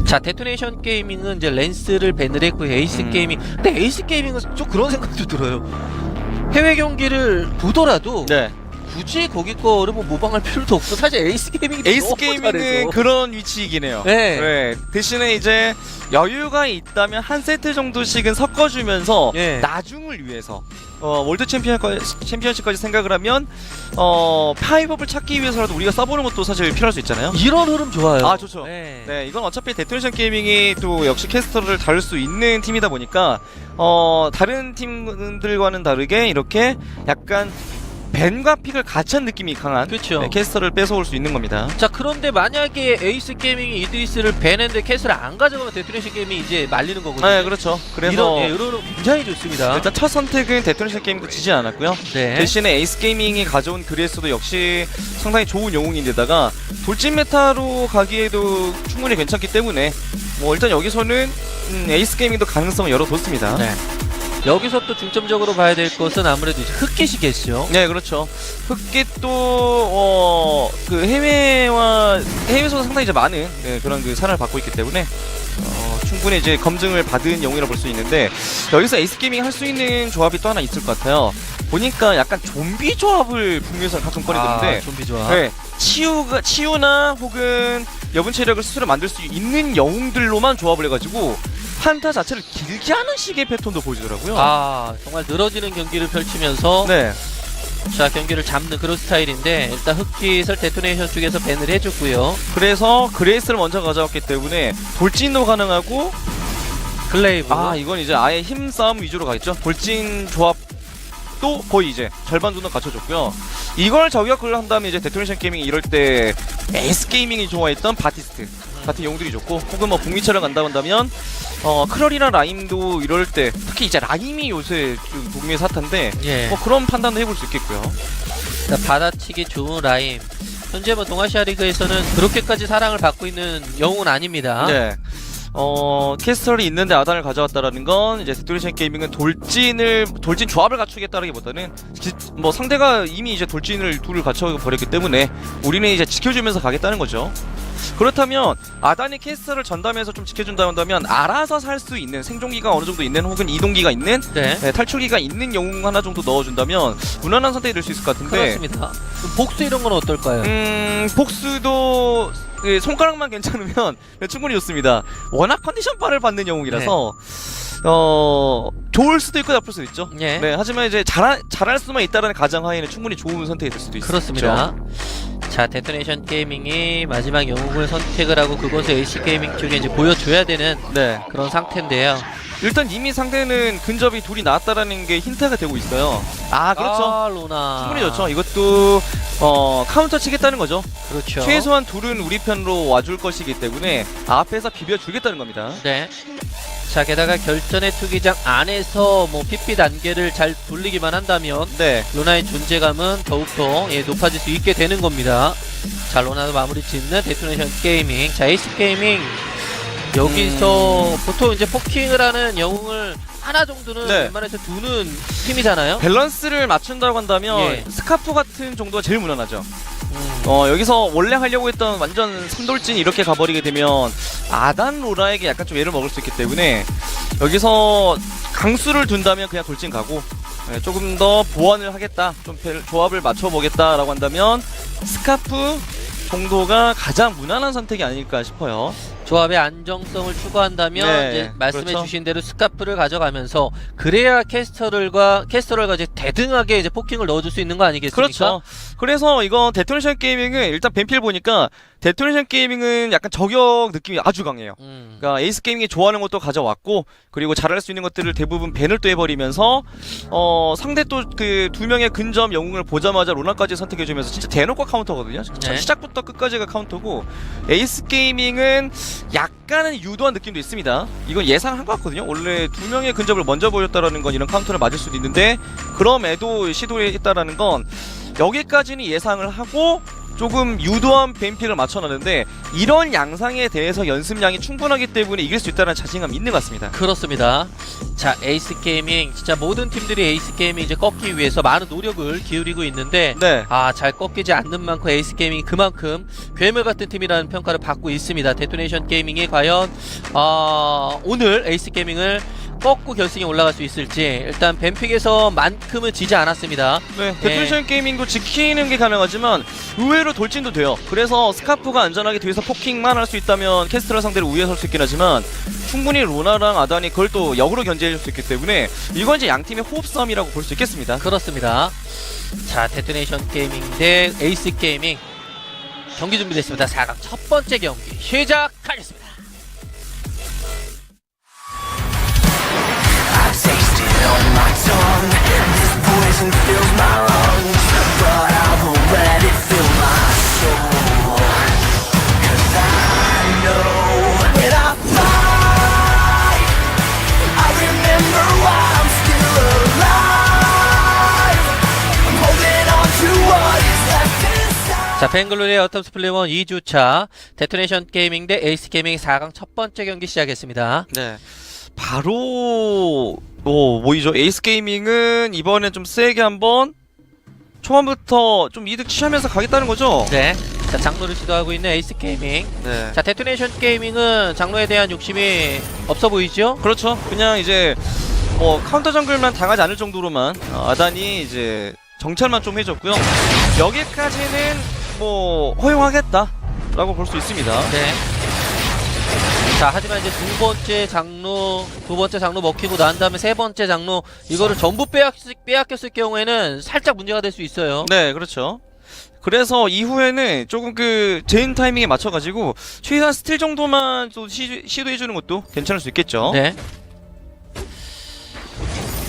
자, 데토네이션 게이밍은 이제 랜스를 밴을 했고 에이스 게이밍. 근데 에이스 게이밍은 좀 그런 생각도 들어요. 해외 경기를 보더라도 네. 굳이 거기 거를 뭐 모방할 필요도 없어. 사실 에이스 게이밍이 에이스 너무 게이밍은 잘해서. 그런 위치이긴 해요. 네. 네. 대신에 이제 여유가 있다면 한 세트 정도씩은 섞어주면서 예. 나중을 위해서 월드 챔피언십까지 생각을 하면 파이브업을 찾기 위해서라도 우리가 써보는 것도 사실 필요할 수 있잖아요. 이런 흐름 좋아요. 아, 좋죠. 네. 네, 이건 어차피 데토네이션 게이밍이 또 역시 캐스터를 다룰 수 있는 팀이다 보니까 다른 팀들과는 다르게 이렇게 약간 벤과 픽을 같이 한 느낌이 강한 그렇죠. 네, 캐스터를 뺏어올 수 있는 겁니다. 자, 그런데 만약에 에이스 게이밍이 이드리스를 밴했는데 캐스를 안 가져가면 데토네이션 게이밍이 이제 말리는 거거든요. 네, 그렇죠. 그래서 이런 굉장히 좋습니다. 일단 첫 선택은 데토네이션 게이밍도 지지 않았고요. 네. 대신에 에이스 게이밍이 가져온 그레스도 역시 상당히 좋은 영웅인데다가 돌진 메타로 가기에도 충분히 괜찮기 때문에 뭐 일단 여기서는 에이스 게이밍도 가능성을 열어뒀습니다. 네. 여기서 또 중점적으로 봐야 될 것은 아무래도 이제 흑깃이겠죠. 네, 그렇죠. 흑깃도 그 해외에서 상당히 이제 많은 그런 그 사랑을 받고 있기 때문에 충분히 이제 검증을 받은 영웅이라 볼 수 있는데 여기서 에이스 게이밍 할 수 있는 조합이 또 하나 있을 것 같아요. 보니까 약간 좀비 조합을 북미에서 가끔 꺼내드는데 좀비 조합. 네, 치유나 혹은 여분 체력을 스스로 만들 수 있는 영웅들로만 조합을 해가지고 한타 자체를 길게 하는 식의 패턴도 보여주더라고요. 아, 정말 늘어지는 경기를 펼치면서 네. 자, 경기를 잡는 그런 스타일인데 일단 흑깃을 데토네이션 쪽에서 밴을 해줬고요. 그래서 그레이스를 먼저 가져왔기 때문에 돌진도 가능하고 글레이브. 이건 이제 아예 힘싸움 위주로 가겠죠. 돌진 조합도 거의 이제 절반 정도 갖춰줬고요. 이걸 저격을 한다면 이제 데토네이션 게이밍이 이럴 때 에이스 게이밍이 좋아했던 바티스트 같은 영웅들이 좋고 혹은 뭐 북미차를 간다고 한다면 크럴이나 라임도 이럴 때 특히 이제 라임이 요새 좀 북미의 사탄데 예. 뭐 그런 판단도 해볼 수 있겠고요. 자, 받아치기 좋은 라임. 현재 뭐 동아시아 리그에서는 그렇게까지 사랑을 받고 있는 영웅은 아닙니다. 네. 캐스터를 있는데 아단을 가져왔다라는 건 이제 데토네이션 게이밍은 돌진 조합을 갖추겠다라기보다는 뭐 상대가 이미 이제 돌진을 둘을 갖춰버렸기 때문에 우리는 이제 지켜주면서 가겠다는 거죠. 그렇다면 아단이 캐스터를 전담해서 좀 지켜준다 한다면 알아서 살 수 있는 생존기가 어느 정도 있는 혹은 이동기가 있는 네. 탈출기가 있는 영웅 하나 정도 넣어준다면 무난한 선택이 될 수 있을 것 같은데 그렇습니다. 복수 이런 건 어떨까요? 복수도 손가락만 괜찮으면 충분히 좋습니다. 워낙 컨디션 바를 받는 영웅이라서 좋을 수도 있고 나쁠 수도 있죠. 예. 네, 하지만 이제 잘할 수만 있다라는 가정하에는 충분히 좋은 선택이 될 수도 있죠. 그렇습니다. 자, 데토네이션 게이밍이 마지막 영웅을 선택을 하고 그것을 에이스 게이밍 쪽에 이제 보여줘야 되는 네. 그런 상태인데요. 일단 이미 상대는 근접이 둘이 나왔다라는 게 힌트가 되고 있어요. 아, 그렇죠. 아, 로나. 충분히 좋죠. 이것도 카운터 치겠다는 거죠. 그렇죠. 최소한 둘은 우리 편으로 와줄 것이기 때문에 앞에서 비벼주겠다는 겁니다. 네. 자, 게다가 결전의 투기장 안에서 뭐 PP 단계를 잘 돌리기만 한다면 네. 로나의 존재감은 더욱더 높아질 수 있게 되는 겁니다. 자, 로나도 마무리 짓는 데토네이션 게이밍. 자, 에이스 게이밍 여기서 보통 이제 포킹을 하는 영웅을 하나 정도는 네. 웬만해서 두는 팀이잖아요. 밸런스를 맞춘다고 한다면 예. 스카프 같은 정도가 제일 무난하죠. 여기서 원래 하려고 했던 완전 삼돌진 이렇게 가버리게 되면 아단 로라에게 약간 좀 애를 먹을 수 있기 때문에 여기서 강수를 둔다면 그냥 돌진 가고 조금 더 보완을 하겠다, 좀 조합을 맞춰보겠다라고 한다면 스카프 정도가 가장 무난한 선택이 아닐까 싶어요. 조합의 안정성을 추구한다면 네, 이제 말씀해주신 그렇죠. 대로 스카프를 가져가면서 그래야 캐스터럴과 이제 대등하게 이제 포킹을 넣어줄 수 있는 거 아니겠습니까? 그렇죠. 그래서 이건 데토네이션 게이밍은 일단 벤필 보니까 데토네이션 게이밍은 약간 저격 느낌이 아주 강해요. 그러니까 에이스 게이밍이 좋아하는 것도 가져왔고 그리고 잘할 수 있는 것들을 대부분 밴을 또 해버리면서 상대 또 그 두 명의 근접 영웅을 보자마자 로나까지 선택해주면서 진짜 대놓고 카운터거든요. 네. 시작부터 끝까지가 카운터고 에이스 게이밍은 약간은 유도한 느낌도 있습니다. 이건 예상한 것 같거든요. 원래 두 명의 근접을 먼저 보였다라는 건 이런 카운터를 맞을 수도 있는데 그럼에도 시도했다라는 건 여기까지는 예상을 하고 조금 유도한 뱀픽을 맞춰놨는데 이런 양상에 대해서 연습량이 충분하기 때문에 이길 수 있다는 자신감이 있는 것 같습니다. 그렇습니다. 자, 에이스 게이밍 진짜 모든 팀들이 에이스 게이밍 이제 꺾기 위해서 많은 노력을 기울이고 있는데 네. 잘 꺾이지 않는 만큼 에이스 게이밍이 그만큼 괴물 같은 팀이라는 평가를 받고 있습니다. 데토네이션 게이밍이 과연 오늘 에이스 게이밍을 꺾고 결승에 올라갈 수 있을지. 일단 뱀픽에서만큼은 지지 않았습니다. 네, 데토네이션 게이밍도 지키는 게 가능하지만 의외로 돌진도 돼요. 그래서 스카프가 안전하게 뒤에서 포킹만 할 수 있다면 캐스트를 상대로 우위에 설 수 있긴 하지만 충분히 로나랑 아단이 그걸 또 역으로 견제해줄 수 있기 때문에 이건 이제 양 팀의 호흡 싸움이라고 볼 수 있겠습니다. 그렇습니다. 자, 데토네이션 게이밍 대 에이스 게이밍 경기 준비됐습니다. 4강 첫 번째 경기 시작하겠습니다. On my tongue, this poison fills my lungs, but I won't let it fill my soul. 'Cause I know when I fight, I remember why I'm still alive. I'm holding on to what is left inside. 자, 뱅글로리의 어텀 스플릿1 2주차 데토네이션 게이밍 대 에이스 게이밍 4강 첫 번째 경기 시작했습니다. 네. 바로 뭐이죠? 에이스 게이밍은 이번엔 좀 세게 한번 초반부터 좀 이득 취하면서 가겠다는 거죠? 네. 자, 장로를 시도하고 있는 에이스 게이밍. 네. 자, 데토네이션 게이밍은 장로에 대한 욕심이 없어 보이죠? 그렇죠. 그냥 이제 카운터 정글만 당하지 않을 정도로만 아단이 이제 정찰만 좀 해줬고요. 여기까지는 허용하겠다라고 볼 수 있습니다. 네. 자, 하지만 이제 두 번째 장로 먹히고 난 다음에 세 번째 장로 이거를 전부 빼앗겼을 경우에는 살짝 문제가 될 수 있어요. 네, 그렇죠. 그래서 이후에는 조금 제인 타이밍에 맞춰가지고 최대한 스틸 정도만 또 시도해주는 것도 괜찮을 수 있겠죠. 네.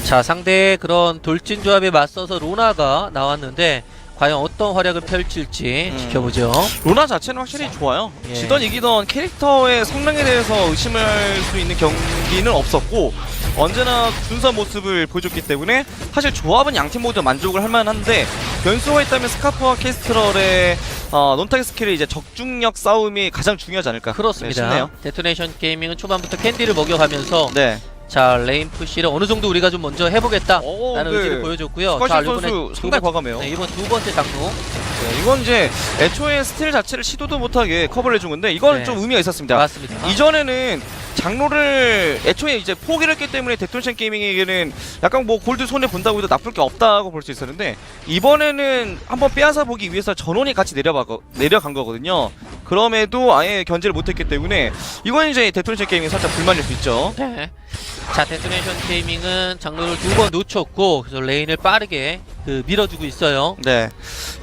자, 상대의 그런 돌진 조합에 맞서서 로나가 나왔는데 과연 어떤 활약을 펼칠지 지켜보죠. 로나 자체는 확실히 좋아요. 예. 지던 이기던 캐릭터의 성능에 대해서 의심할 수 있는 경기는 없었고 언제나 준수한 모습을 보여줬기 때문에 사실 조합은 양팀 모두 만족을 할 만한데 변수가 있다면 스카프와 캐스트럴의 논타겟 스킬의 이제 적중력 싸움이 가장 중요하지 않을까 그렇습니다. 싶네요. 데토네이션 게이밍은 초반부터 캔디를 먹여가면서 네. 자, 레인 푸시를 어느 정도 우리가 좀 먼저 해보겠다 라는 네. 의지를 보여줬고요. 스쿼시 자, 선수 상당히 과감해요. 네, 이번 두 번째 장로. 네, 이건 이제 애초에 스틸 자체를 시도도 못하게 커버를 해준 건데 이건 네. 좀 의미가 있었습니다. 맞습니다. 이전에는 장로를 애초에 이제 포기를 했기 때문에 데토네이션 게이밍에게는 약간 골드 손해 본다고 해도 나쁠 게 없다고 볼 수 있었는데 이번에는 한번 빼앗아 보기 위해서 전원이 같이 내려간 거거든요. 그럼에도 아예 견제를 못했기 때문에 이건 이제 데토네이션 게이밍이 살짝 불만일 수 있죠. 네. 자, 데토네이션 게이밍은 장로를 두 번 놓쳤고 그래서 레인을 빠르게 밀어주고 있어요. 네.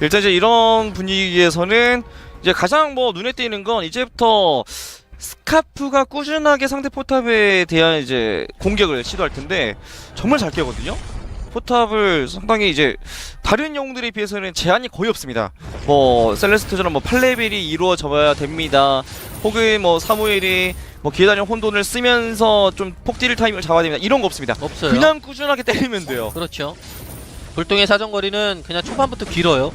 일단 이제 이런 분위기에서는 이제 가장 눈에 띄는 건 이제부터 스카프가 꾸준하게 상대 포탑에 대한 이제 공격을 시도할 텐데 정말 잘 깨거든요. 포탑을 상당히 이제 다른 영웅들에 비해서는 제한이 거의 없습니다. 셀레스트처럼 8레벨이 이루어져야 됩니다. 혹은 사무엘이 기회다니는 혼돈을 쓰면서 좀 폭딜 타임을 잡아야 됩니다. 이런 거 없습니다. 없어요. 그냥 꾸준하게 때리면 돼요. 그렇죠. 불똥의 사정거리는 그냥 초반부터 길어요.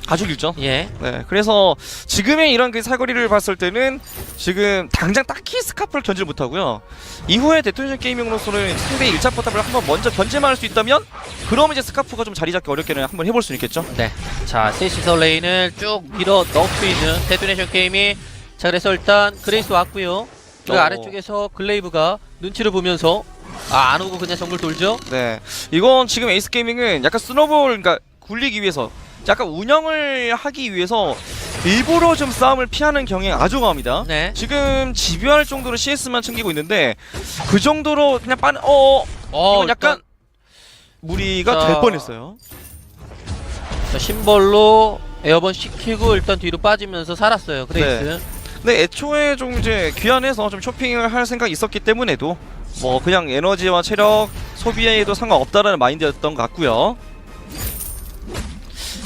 아주 길죠. 예. 네, 그래서 지금의 이런 사거리를 봤을 때는 지금 당장 딱히 스카프를 견제를 못하고요. 이후에 데토네이션 게이밍으로서는 상대의 1차 포탑을 한번 먼저 견제만 할 수 있다면 그러면 이제 스카프가 좀 자리 잡기 어렵게는 한번 해볼 수 있겠죠. 네. 자, 셋이서 레인을 쭉 밀어 넣을 수 있는 데토네이션 게임이 자, 그래서 일단 그레이스 왔고요. 그 아래쪽에서 글레이브가 눈치를 보면서 안 오고 그냥 정글 돌죠. 네, 이건 지금 에이스 게이밍은 약간 스노볼 굴리기 위해서 약간 운영을 하기 위해서 일부러 좀 싸움을 피하는 경향이 아주 강합니다. 네. 지금 집요할 정도로 CS만 챙기고 있는데 그 정도로 그냥 이건 약간 무리가 될 뻔했어요. 자, 심벌로 에어번 시키고 일단 뒤로 빠지면서 살았어요. 그레이스. 네. 근데 애초에 좀 이제 귀환해서 좀 쇼핑을 할 생각이 있었기 때문에도 그냥 에너지와 체력 소비에도 상관없다라는 마인드였던 것 같고요.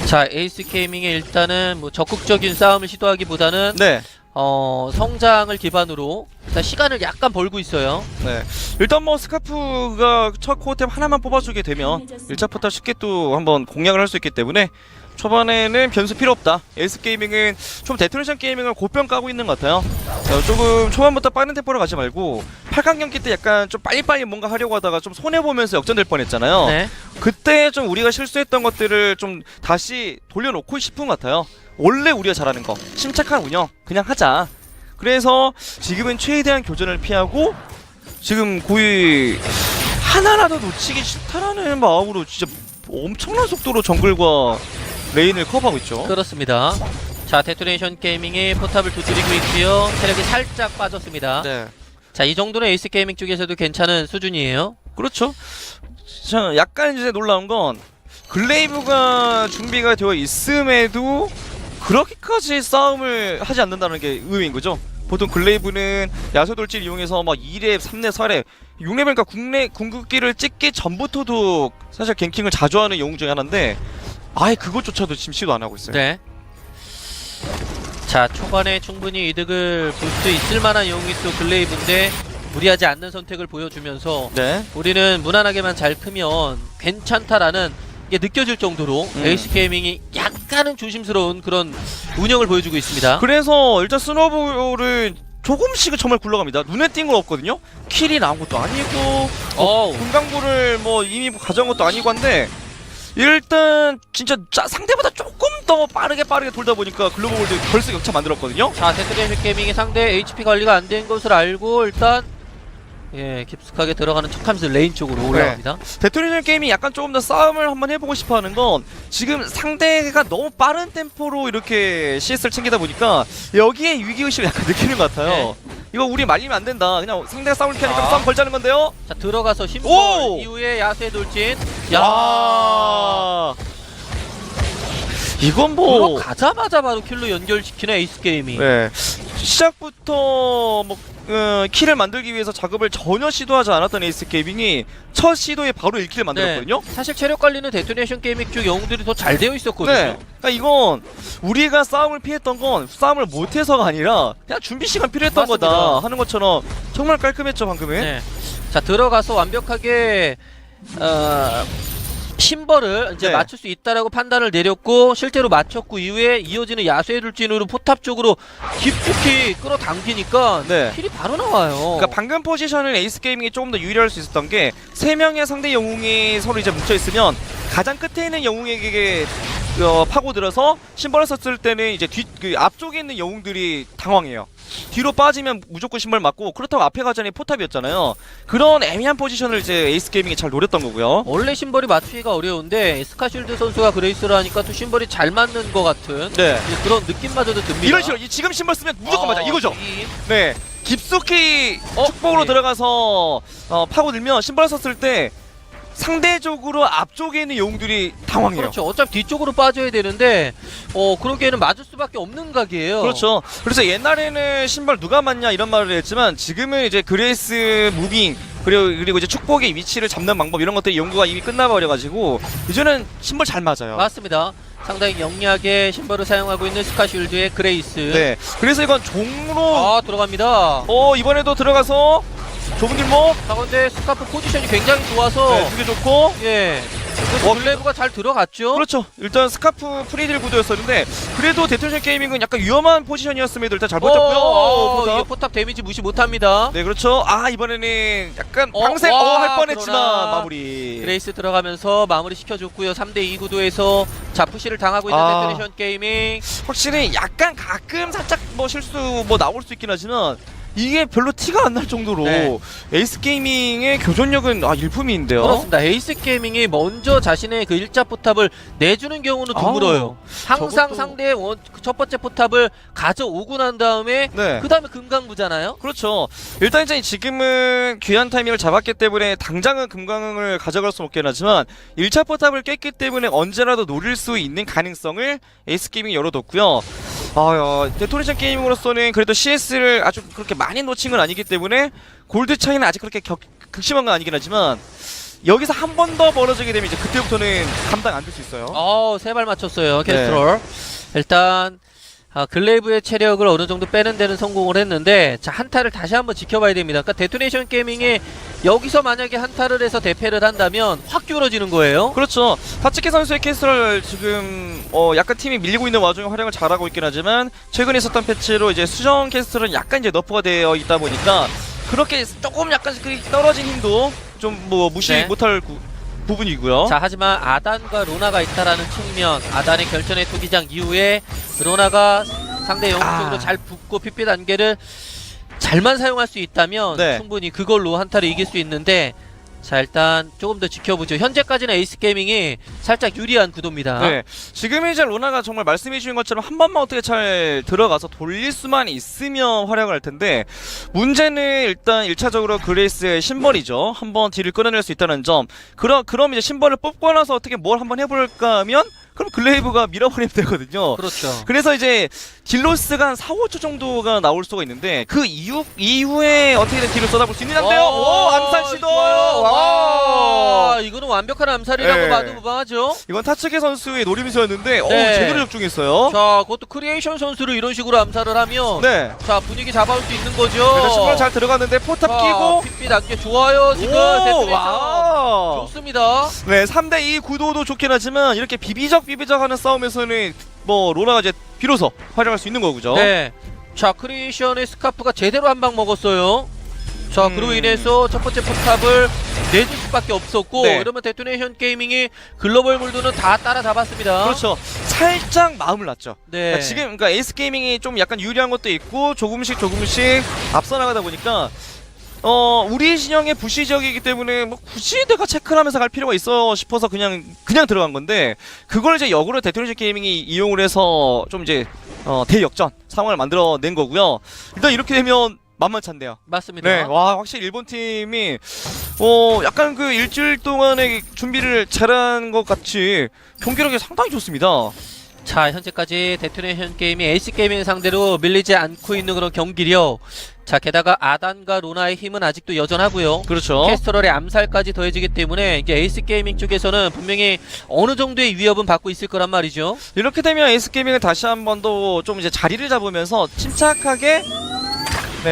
자, 에이스 게이밍의 일단은 적극적인 싸움을 시도하기보다는 네. 성장을 기반으로 일단 시간을 약간 벌고 있어요. 네. 일단 스카프가 첫 코어템 하나만 뽑아주게 되면 1차 포탑 쉽게 또 한번 공략을 할 수 있기 때문에 초반에는 변수 필요 없다. 에이스게이밍은 좀 데토네이션 게이밍을 고평가하고 있는 것 같아요. 조금 초반부터 빠른 템포로 가지 말고 8강 경기 때 약간 좀 빨리빨리 뭔가 하려고 하다가 좀 손해보면서 역전될 뻔했잖아요. 네. 그때 좀 우리가 실수했던 것들을 좀 다시 돌려놓고 싶은 것 같아요. 원래 우리가 잘하는 거 침착한 운영 그냥 하자. 그래서 지금은 최대한 교전을 피하고 지금 거의 하나라도 놓치기 싫다라는 마음으로 진짜 엄청난 속도로 정글과 레인을 커버하고 있죠. 그렇습니다. 자, 데토네이션 게이밍이 포탑을 두드리고 있고요. 체력이 살짝 빠졌습니다. 네. 자, 이 정도는 에이스 게이밍 쪽에서도 괜찮은 수준이에요. 그렇죠. 자, 약간 이제 놀라운 건 글레이브가 준비가 되어 있음에도 그렇게까지 싸움을 하지 않는다는 게 의외인 거죠. 보통 글레이브는 야소돌진 이용해서 막 2렙, 3렙, 4렙 6레벨과 궁극기를 찍기 전부터도 사실 갱킹을 자주 하는 영웅 중에 하나인데 아예 그것조차도 지금 시도 안 하고 있어요. 네. 자, 초반에 충분히 이득을 볼 수 있을 만한 영웅이 또 글레이브인데 무리하지 않는 선택을 보여주면서 네. 우리는 무난하게만 잘 크면 괜찮다라는 게 느껴질 정도로 에이스 게이밍이 약간은 조심스러운 그런 운영을 보여주고 있습니다. 그래서 일단 스노우볼을 조금씩은 정말 굴러갑니다. 눈에 띈 건 없거든요. 킬이 나온 것도 아니고 금강부를 뭐 이미 가져온 것도 아니고 한데 일단 진짜 상대보다 조금 더 빠르게 돌다 보니까 글로벌 월드 벌써 격차 만들었거든요. 자, 데토네이션 게이밍이 상대 HP 관리가 안 된 것을 알고 일단 깊숙하게 들어가는 척하면서 레인 쪽으로 올라갑니다. 데토네이션 게임이 약간 조금 더 싸움을 한번 해보고 싶어하는 건 지금 상대가 너무 빠른 템포로 이렇게 CS를 챙기다 보니까 여기에 위기의식을 약간 느끼는 것 같아요. 네. 이거 우리 말리면 안 된다. 그냥 상대가 싸움을 피하니까 싸움 걸자는 건데요. 자, 들어가서 오! 심벌 이후에 야수의 돌진. 야, 이건 뭐 들어가자마자 바로 킬로 연결시키는 에이스 게이밍. 네. 시작부터 뭐 킬을 만들기 위해서 작업을 전혀 시도하지 않았던 에이스 게이밍이 첫 시도에 바로 1킬을 만들었거든요. 사실 체력 관리는 데토네이션 게이밍 쪽 영웅들이 더 잘 되어 있었거든요. 네. 그러니까 이건 우리가 싸움을 피했던 건 싸움을 못해서가 아니라 그냥 준비 시간 필요했던 맞습니다. 거다 하는 것처럼 정말 깔끔했죠 방금은. 네. 자, 들어가서 완벽하게 심벌을 이제 네. 맞출 수 있다라고 판단을 내렸고 실제로 맞췄고 이후에 이어지는 야수의 돌진으로 포탑 쪽으로 깊숙이 끌어당기니까 네. 킬이 바로 나와요. 그러니까 방금 포지션은 에이스 게이밍이 조금 더 유리할 수 있었던 게 3명의 상대 영웅이 서로 이제 뭉쳐 있으면 가장 끝에 있는 영웅에게 파고들어서 심벌을 썼을 때는 이제 앞쪽에 있는 영웅들이 당황해요. 뒤로 빠지면 무조건 신발 맞고 그렇다고 앞에 가자니 포탑이었잖아요. 그런 애매한 포지션을 이제 에이스 게이밍이 잘 노렸던 거고요. 원래 심벌이 맞추기가 어려운데 스카쉴드 선수가 그레이스를 하니까 또 심벌이 잘 맞는 것 같은 네. 그런 느낌마저도 듭니다. 이런 식으로 지금 신발 쓰면 무조건 맞아 이거죠. 네. 깊숙이 어? 축복으로 네. 들어가서 파고들면 신발 썼을 때 상대적으로 앞쪽에 있는 영웅들이 당황해요. 그렇죠. 어차피 뒤쪽으로 빠져야 되는데 그러기에는 맞을 수밖에 없는 각이에요. 그렇죠. 그래서 옛날에는 신발 누가 맞냐 이런 말을 했지만 지금은 이제 그레이스 무빙 그리고 이제 축복의 위치를 잡는 방법 이런 것들이 연구가 이미 끝나버려가지고 이제는 신발 잘 맞아요. 맞습니다. 상당히 영리하게 심벌을 사용하고 있는 스카쉴드의 그레이스. 네. 그래서 이건 종로 들어갑니다. 이번에도 들어가서 좁은 길목 가운데 스카프 포지션이 굉장히 좋아서 네, 두개 좋고 예. 글레이브가 잘 들어갔죠. 그렇죠. 일단 스카프 프리딜 구도였었는데 그래도 데토네이션 게이밍은 약간 위험한 포지션이었음에도 일단 잘 버텼고요. 이게 포탑 데미지 무시 못합니다. 네 그렇죠. 이번에는 약간 방생 할 뻔했지만 그러나 마무리. 그레이스 들어가면서 마무리 시켜줬고요. 3대2 구도에서 자푸시를 당하고 있는 데토네이션 게이밍. 확실히 약간 가끔 살짝 뭐 실수 뭐 나올 수 있긴 하지만 이게 별로 티가 안 날 정도로 네. 에이스 게이밍의 교전력은 일품인데요. 그렇습니다. 에이스 게이밍이 먼저 자신의 그 1자 포탑을 내주는 경우는 드물어요. 항상 저것도- 상대의 첫 번째 포탑을 가져오고 난 다음에 네. 그 다음에 금강부잖아요. 그렇죠. 일단 이제 지금은 귀한 타이밍을 잡았기 때문에 당장은 금강을 가져갈 수 없긴 하지만 1차 포탑을 깼기 때문에 언제라도 노릴 수 있는 가능성을 에이스 게이밍이 열어뒀고요. 데토네이션 게이밍으로서는 그래도 CS를 아주 그렇게 많이 놓친 건 아니기 때문에 골드 차이는 아직 그렇게 극심한 건 아니긴 하지만 여기서 한 번 더 벌어지게 되면 이제 그때부터는 감당 안 될 수 있어요. 3발 맞췄어요. 캐스트롤. 일단 글레이브의 체력을 어느 정도 빼는 데는 성공을 했는데, 자, 한타를 다시 한번 지켜봐야 됩니다. 그러니까 데토네이션 게이밍이 여기서 만약에 한타를 해서 대패를 한다면 확 기울어지는 거예요. 그렇죠. 다츠키 선수의 캐스트를 지금 약간 팀이 밀리고 있는 와중에 활약을 잘하고 있긴 하지만 최근에 있었던 패치로 이제 수정 캐스트는 약간 이제 너프가 되어 있다 보니까 그렇게 조금 약간 그 떨어진 힘도 좀 뭐 무시 네. 못할 부분이고요. 자, 하지만 아단과 로나가 있다라는 측면, 아단의 결전의 투기장 이후에 로나가 상대 영웅 쪽으로 잘 붙고 PP 단계를 잘만 사용할 수 있다면 네. 충분히 그걸로 한타를 이길 수 있는데, 자, 일단 조금 더 지켜보죠. 현재까지는 에이스게이밍이 살짝 유리한 구도입니다. 네, 지금 이제 로나가 정말 말씀해 주신 것처럼 한 번만 어떻게 잘 들어가서 돌릴 수만 있으면 활약을 할 텐데, 문제는 일단 1차적으로 그레이스의 신벌이죠. 한번 딜을 끊어낼 수 있다는 점. 그럼 이제 신벌을 뽑고 나서 어떻게 뭘 한번 해볼까 하면 그럼 글레이브가 밀어버리면 되거든요. 그렇죠. 그래서 이제 딜로스가 한 4, 5초 정도가 나올 수가 있는데 그 이후에 어떻게든 딜을 쏟아볼 수 있는데요. 오, 암살 시도. 와, 이거는 완벽한 암살이라고 네. 봐도 무방하죠. 이건 타츠케 선수의 노림수였는데 네. 제대로 적중했어요. 자, 그것도 크리에이션 선수를 이런 식으로 암살을 하면 네. 자, 분위기 잡아올 수 있는 거죠. 그래서 신발 잘 들어갔는데 포탑 끼고 PP 단계 좋아요. 지금 오, 데토네이션 와. 좋습니다. 네, 3대2 구도도 좋긴 하지만 이렇게 비비적 하는 싸움에서는 뭐 로나가 이제 비로소 활약할 수 있는 거고요. 네. 자, 크리에이션의 스카프가 제대로 한 방 먹었어요. 자, 그로 인해서 첫 번째 포탑을 내줄 수밖에 없었고, 네. 이러면 데토네이션 게이밍이 글로벌 몰드는 다 따라잡았습니다. 그렇죠. 살짝 마음을 놨죠. 네. 지금 그러니까 에이스 게이밍이 좀 약간 유리한 것도 있고 조금씩 앞서 나가다 보니까 우리 진영의 부시 지역이기 때문에 뭐 굳이 내가 체크를 하면서 갈 필요가 있어 싶어서 그냥 들어간 건데, 그걸 이제 역으로 데토네이션 게이밍이 이용을 해서 좀 이제 대역전 상황을 만들어낸 거고요. 일단 이렇게 되면 만만찮네요. 맞습니다. 네, 와, 확실히 일본 팀이 약간 그 일주일 동안의 준비를 잘한 것 같이 경기력이 상당히 좋습니다. 자, 현재까지 데토네이션 게임이 에이스 게이밍 상대로 밀리지 않고 있는 그런 경기력. 자, 게다가 아단과 로나의 힘은 아직도 여전하고요. 그렇죠. 캐스터럴의 암살까지 더해지기 때문에 이제 에이스 게이밍 쪽에서는 분명히 어느 정도의 위협은 받고 있을 거란 말이죠. 이렇게 되면 에이스 게이밍은 다시 한 번 더 좀 이제 자리를 잡으면서 침착하게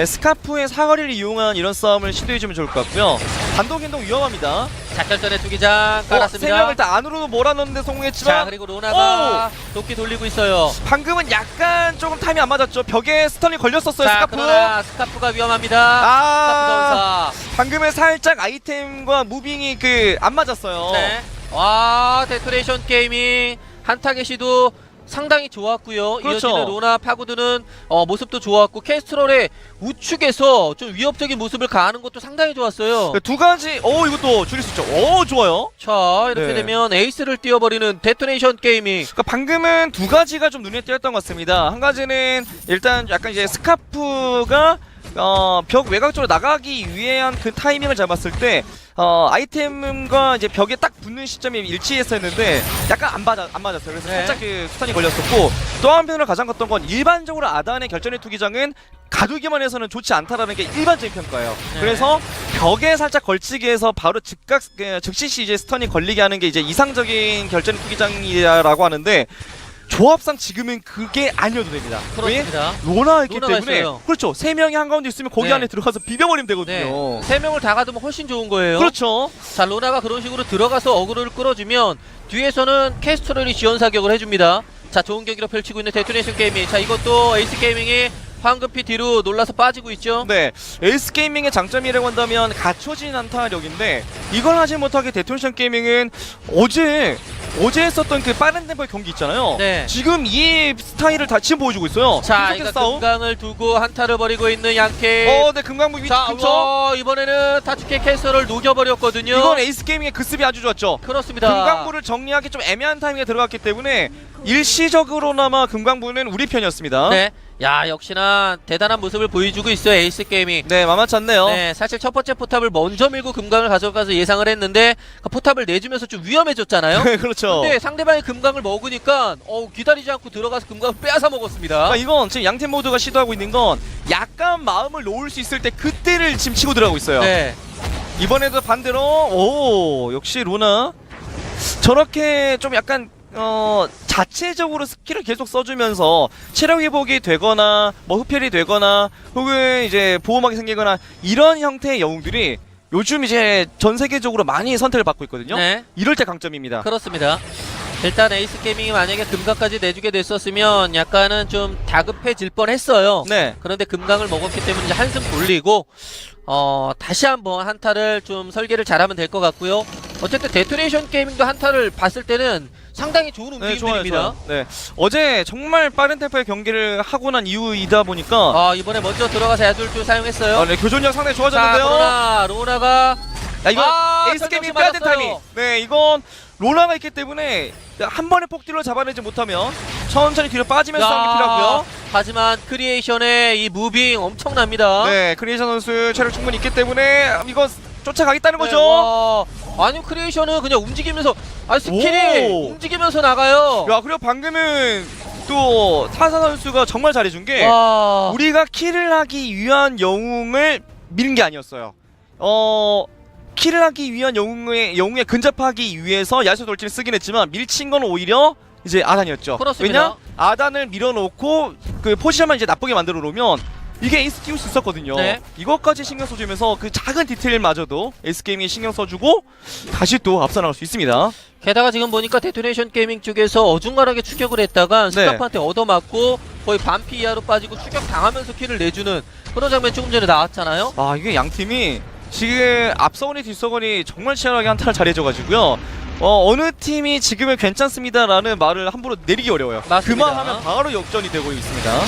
스카프의 사거리를 이용한 이런 싸움을 시도해주면 좋을 것 같고요. 단독 행동 위험합니다. 작전전의 투기장 깔았습니다. 3명을 다 안으로 몰아넣는데 성공했지만, 자, 그리고 로나가 도끼 돌리고 있어요. 방금은 약간 조금 타임이 안 맞았죠. 벽에 스턴이 걸렸었어요. 자, 스카프. 그러나 스카프가 위험합니다. 스카프 전사. 방금은 살짝 아이템과 무빙이 안 맞았어요. 네. 와, 데토네이션 게이밍 한타겟 시도 상당히 좋았고요. 그렇죠. 이어지는 로나 파고드는 모습도 좋았고, 캐스트롤의 우측에서 좀 위협적인 모습을 가하는 것도 상당히 좋았어요. 두 가지. 이것도 줄일 수 있죠. 좋아요. 자, 이렇게 네. 되면 에이스를 띄워버리는 데토네이션 게이밍. 그러니까 방금은 두 가지가 좀 눈에 띄었던 것 같습니다. 한 가지는 일단 약간 이제 스카프가 벽 외곽 쪽으로 나가기 위한 그 타이밍을 잡았을 때 아이템과 이제 벽에 딱 붙는 시점이 일치했었는데 약간 안 맞았어요. 그래서 네. 살짝 그 스턴이 걸렸었고, 또 한편으로 가장 컸던 건 일반적으로 아단의 결전의 투기장은 가두기만 해서는 좋지 않다라는 게 일반적인 평가예요. 네. 그래서 벽에 살짝 걸치게 해서 바로 즉시 이제 스턴이 걸리게 하는 게 이제 이상적인 결전의 투기장이라고 하는데, 조합상 지금은 그게 아니어도 됩니다. 그렇습니다. 로나가 있기 로나가 때문에 있어요. 그렇죠. 3명이 한가운데 있으면 거기 네. 안에 들어가서 비벼버리면 네. 되거든요. 3명을 다 가두면 훨씬 좋은 거예요. 그렇죠. 자, 로나가 그런 식으로 들어가서 어그로를 끌어주면 뒤에서는 캐스트럴이 지원 사격을 해줍니다. 자, 좋은 경기로 펼치고 있는 데토네이션 게이밍. 자, 이것도 에이스 게이밍이 황급히 뒤로 놀라서 빠지고 있죠. 네, 에이스 게이밍의 장점이라고 한다면 갖춰진 안타력인데, 이걸 하지 못하게 데토네이션 게이밍은 어제 했었던 그 빠른 템포의 경기 있잖아요. 네. 지금 이 스타일을 다시 보여주고 있어요. 자, 계속해서 이거 금강을 두고 한타를 벌이고 있는 양캐. 네, 금강부 자, 근처. 이번에는 타츠케 캐스터를 녹여버렸거든요. 이건 에이스 게이밍의 급습이 아주 좋았죠. 그렇습니다. 금강부를 정리하기 좀 애매한 타이밍에 들어갔기 때문에 일시적으로나마 금강부는 우리 편이었습니다. 네. 야, 역시나 대단한 모습을 보여주고 있어요, 에이스 게이밍. 네, 만만치 않네요. 네, 사실 첫 번째 포탑을 먼저 밀고 금강을 가져가서 예상을 했는데 그 포탑을 내주면서 좀 위험해졌잖아요. 네, 그렇죠. 근데 상대방이 금강을 먹으니까 기다리지 않고 들어가서 금강을 빼앗아 먹었습니다. 그러니까 이건 지금 양팀 모두가 시도하고 있는 건 약간 마음을 놓을 수 있을 때 그때를 지금 치고 들어가고 있어요. 네. 이번에도 반대로 역시 로나 저렇게 좀 약간 자체적으로 스킬을 계속 써주면서 체력 회복이 되거나 뭐 흡혈이 되거나 혹은 이제 보호막이 생기거나 이런 형태의 영웅들이 요즘 이제 전 세계적으로 많이 선택을 받고 있거든요. 네. 이럴 때 강점입니다. 그렇습니다. 일단 에이스 게이밍이 만약에 금강까지 내주게 됐었으면 약간은 좀 다급해질 뻔했어요. 네. 그런데 금강을 먹었기 때문에 이제 한숨 돌리고 다시 한번 한타를 좀 설계를 잘하면 될 것 같고요. 어쨌든 데토네이션 게이밍도 한타를 봤을 때는 상당히 좋은 움직임들입니다. 네. 어제 정말 빠른 템포의 경기를 하고 난 이후이다 보니까 이번에 먼저 들어가서 야돌주 사용했어요. 네, 교전력 상당히 자, 좋아졌는데요. 로나가 야, 이건 에이스 설정 게이밍 빼야 된 맞았어요. 타이밍. 네, 이건 로라가 있기 때문에 한 번에 폭딜로 잡아내지 못하면 천천히 뒤로 빠지면서 싸움이 필요하고요. 하지만 크리에이션의 이 무빙 엄청납니다. 네, 크리에이션 선수 체력 충분히 있기 때문에 이거 쫓아가겠다는 거죠. 와, 아니 크리에이션은 그냥 움직이면서 스킬이 오. 움직이면서 나가요. 야, 그리고 방금은 또 타사 선수가 정말 잘해준 게 와. 우리가 킬을 하기 위한 영웅을 미는 게 아니었어요. 킬을 하기 위한 영웅에 근접하기 위해서 야수 돌진을 쓰긴 했지만 밀친 건 오히려 이제 아단이었죠. 그렇습니다. 왜냐? 아단을 밀어놓고 그 포지션만 이제 나쁘게 만들어 놓으면 이게 에이스 띄울 수 있었거든요. 네. 이것까지 신경 써주면서 그 작은 디테일마저도 에이스 게이밍이 신경 써주고 다시 또 앞서 나갈 수 있습니다. 게다가 지금 보니까 데토네이션 게이밍 쪽에서 어중간하게 추격을 했다가 스카프한테 얻어맞고 거의 반피 이하로 빠지고 추격 당하면서 킬을 내주는 그런 장면 조금 전에 나왔잖아요. 아, 이게 양 팀이 지금 앞서거니 뒤서거니 정말 치열하게 한타를 잘해줘가지고요. 어느 팀이 지금은 괜찮습니다라는 말을 함부로 내리기 어려워요. 맞습니다. 그만하면 바로 역전이 되고 있습니다.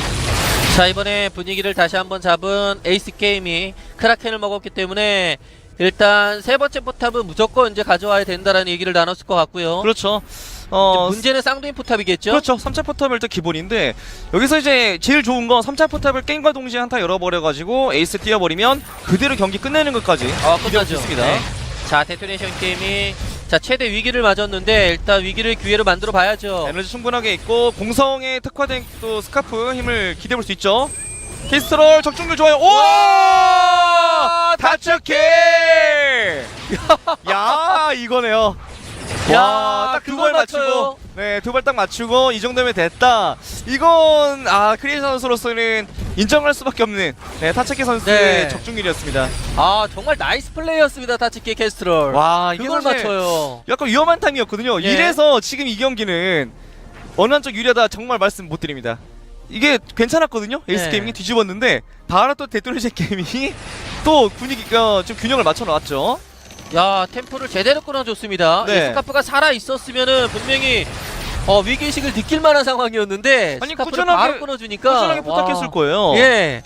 자, 이번에 분위기를 다시 한번 잡은 에이스 게임이 크라켄을 먹었기 때문에 일단 세 번째 포탑은 무조건 이제 가져와야 된다라는 얘기를 나눴을 것 같고요. 그렇죠. 이제 문제는 쌍둥이 포탑이겠죠? 그렇죠. 3차 포탑은 일단 기본인데 여기서 이제 제일 좋은 건 3차 포탑을 게임과 동시에 한타 열어버려가지고 에이스 띄워버리면 그대로 경기 끝내는 것까지 기대할 수 끝나죠. 있습니다. 네. 자, 데토네이션 게임이 자 최대 위기를 맞았는데 일단 위기를 기회로 만들어 봐야죠. 에너지 충분하게 있고 공성에 특화된 또 스카프 힘을 기대해볼 수 있죠. 캐스트롤 적중률 좋아요. 오! 다츠키! 야, 이거네요. 와, 딱 두 발 맞추고, 네, 두 발 딱 맞추고 이 정도면 됐다. 이건 크리에이션 선수로서는 인정할 수밖에 없는 타츠키 선수의 네. 적중률이었습니다. 정말 나이스 플레이였습니다. 다치키 캐스트롤. 와, 이게 그걸 사실 맞춰요. 약간 위험한 타임이었거든요. 예. 이래서 지금 이 경기는 어느 한쪽 유리하다 정말 말씀 못 드립니다. 이게 괜찮았거든요. 에이스 네. 게이밍이 뒤집었는데 바로 또 데토네이션 게이밍이 또 분위기가 좀 균형을 맞춰 놨죠. 야, 템포를 제대로 끊어줬습니다. 네. 이 스카프가 살아 있었으면은 분명히 위기의식을 느낄 만한 상황이었는데 아니, 스카프를 꾸준하게- 바로 끊어주니까 꾸준하게 포착했을 거예요. 예,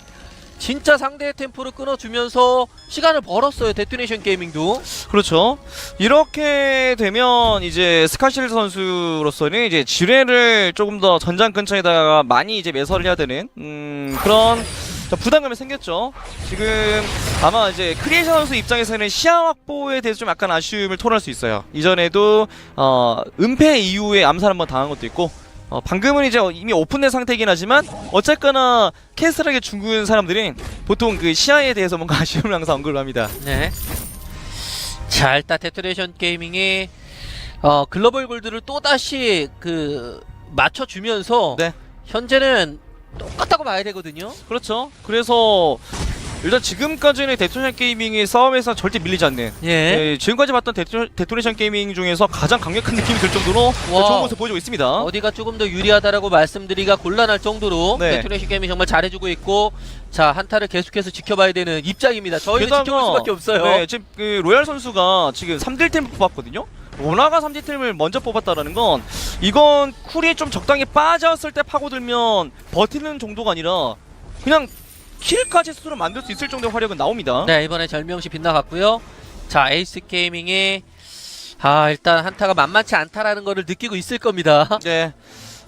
진짜 상대의 템포를 끊어주면서 시간을 벌었어요. 데토네이션 게이밍도. 그렇죠. 이렇게 되면 이제 스카실드 선수로서는 이제 지뢰를 조금 더 전장 근처에다가 많이 이제 매설을 해야 되는 그런 부담감이 생겼죠. 지금 아마 이제 크리에이션 선수 입장에서는 시야 확보에 대해서 좀 약간 아쉬움을 토로할 수 있어요. 이전에도 은폐 이후에 암살 한번 당한 것도 있고 방금은 이제 이미 오픈된 상태이긴 하지만 어쨌거나 캐스트하게 죽은 사람들은 보통 그 시야에 대해서 뭔가 아쉬움을 항상 언급을 합니다. 네. 자, 일단 데토네이션 게이밍이 글로벌 골드를 또 다시 맞춰주면서 네. 현재는 똑같다고 봐야 되거든요. 그렇죠. 그래서 일단 지금까지는 데토네이션 게이밍의 싸움에서 절대 밀리지 않는 예. 지금까지 봤던 데토네이션 게이밍 중에서 가장 강력한 느낌이 들 정도로 좋은 모습 보여주고 있습니다. 어디가 조금 더 유리하다라고 말씀드리기가 곤란할 정도로 네. 데토네이션 게임이 정말 잘해주고 있고, 자, 한타를 계속해서 지켜봐야 되는 입장입니다. 저희는 게다가, 지켜볼 수밖에 없어요. 네, 지금 그 로얄 선수가 지금 3딜템을 뽑았거든요. 로나가 3딜템을 먼저 뽑았다라는 건 이건 쿨이 좀 적당히 빠졌을 때 파고들면 버티는 정도가 아니라 그냥 킬까지 스스로 만들 수 있을 정도의 화력은 나옵니다. 네, 이번에 절명시 빗나갔고요. 자, 에이스 게이밍이 일단 한타가 만만치 않다라는 거를 느끼고 있을 겁니다. 네.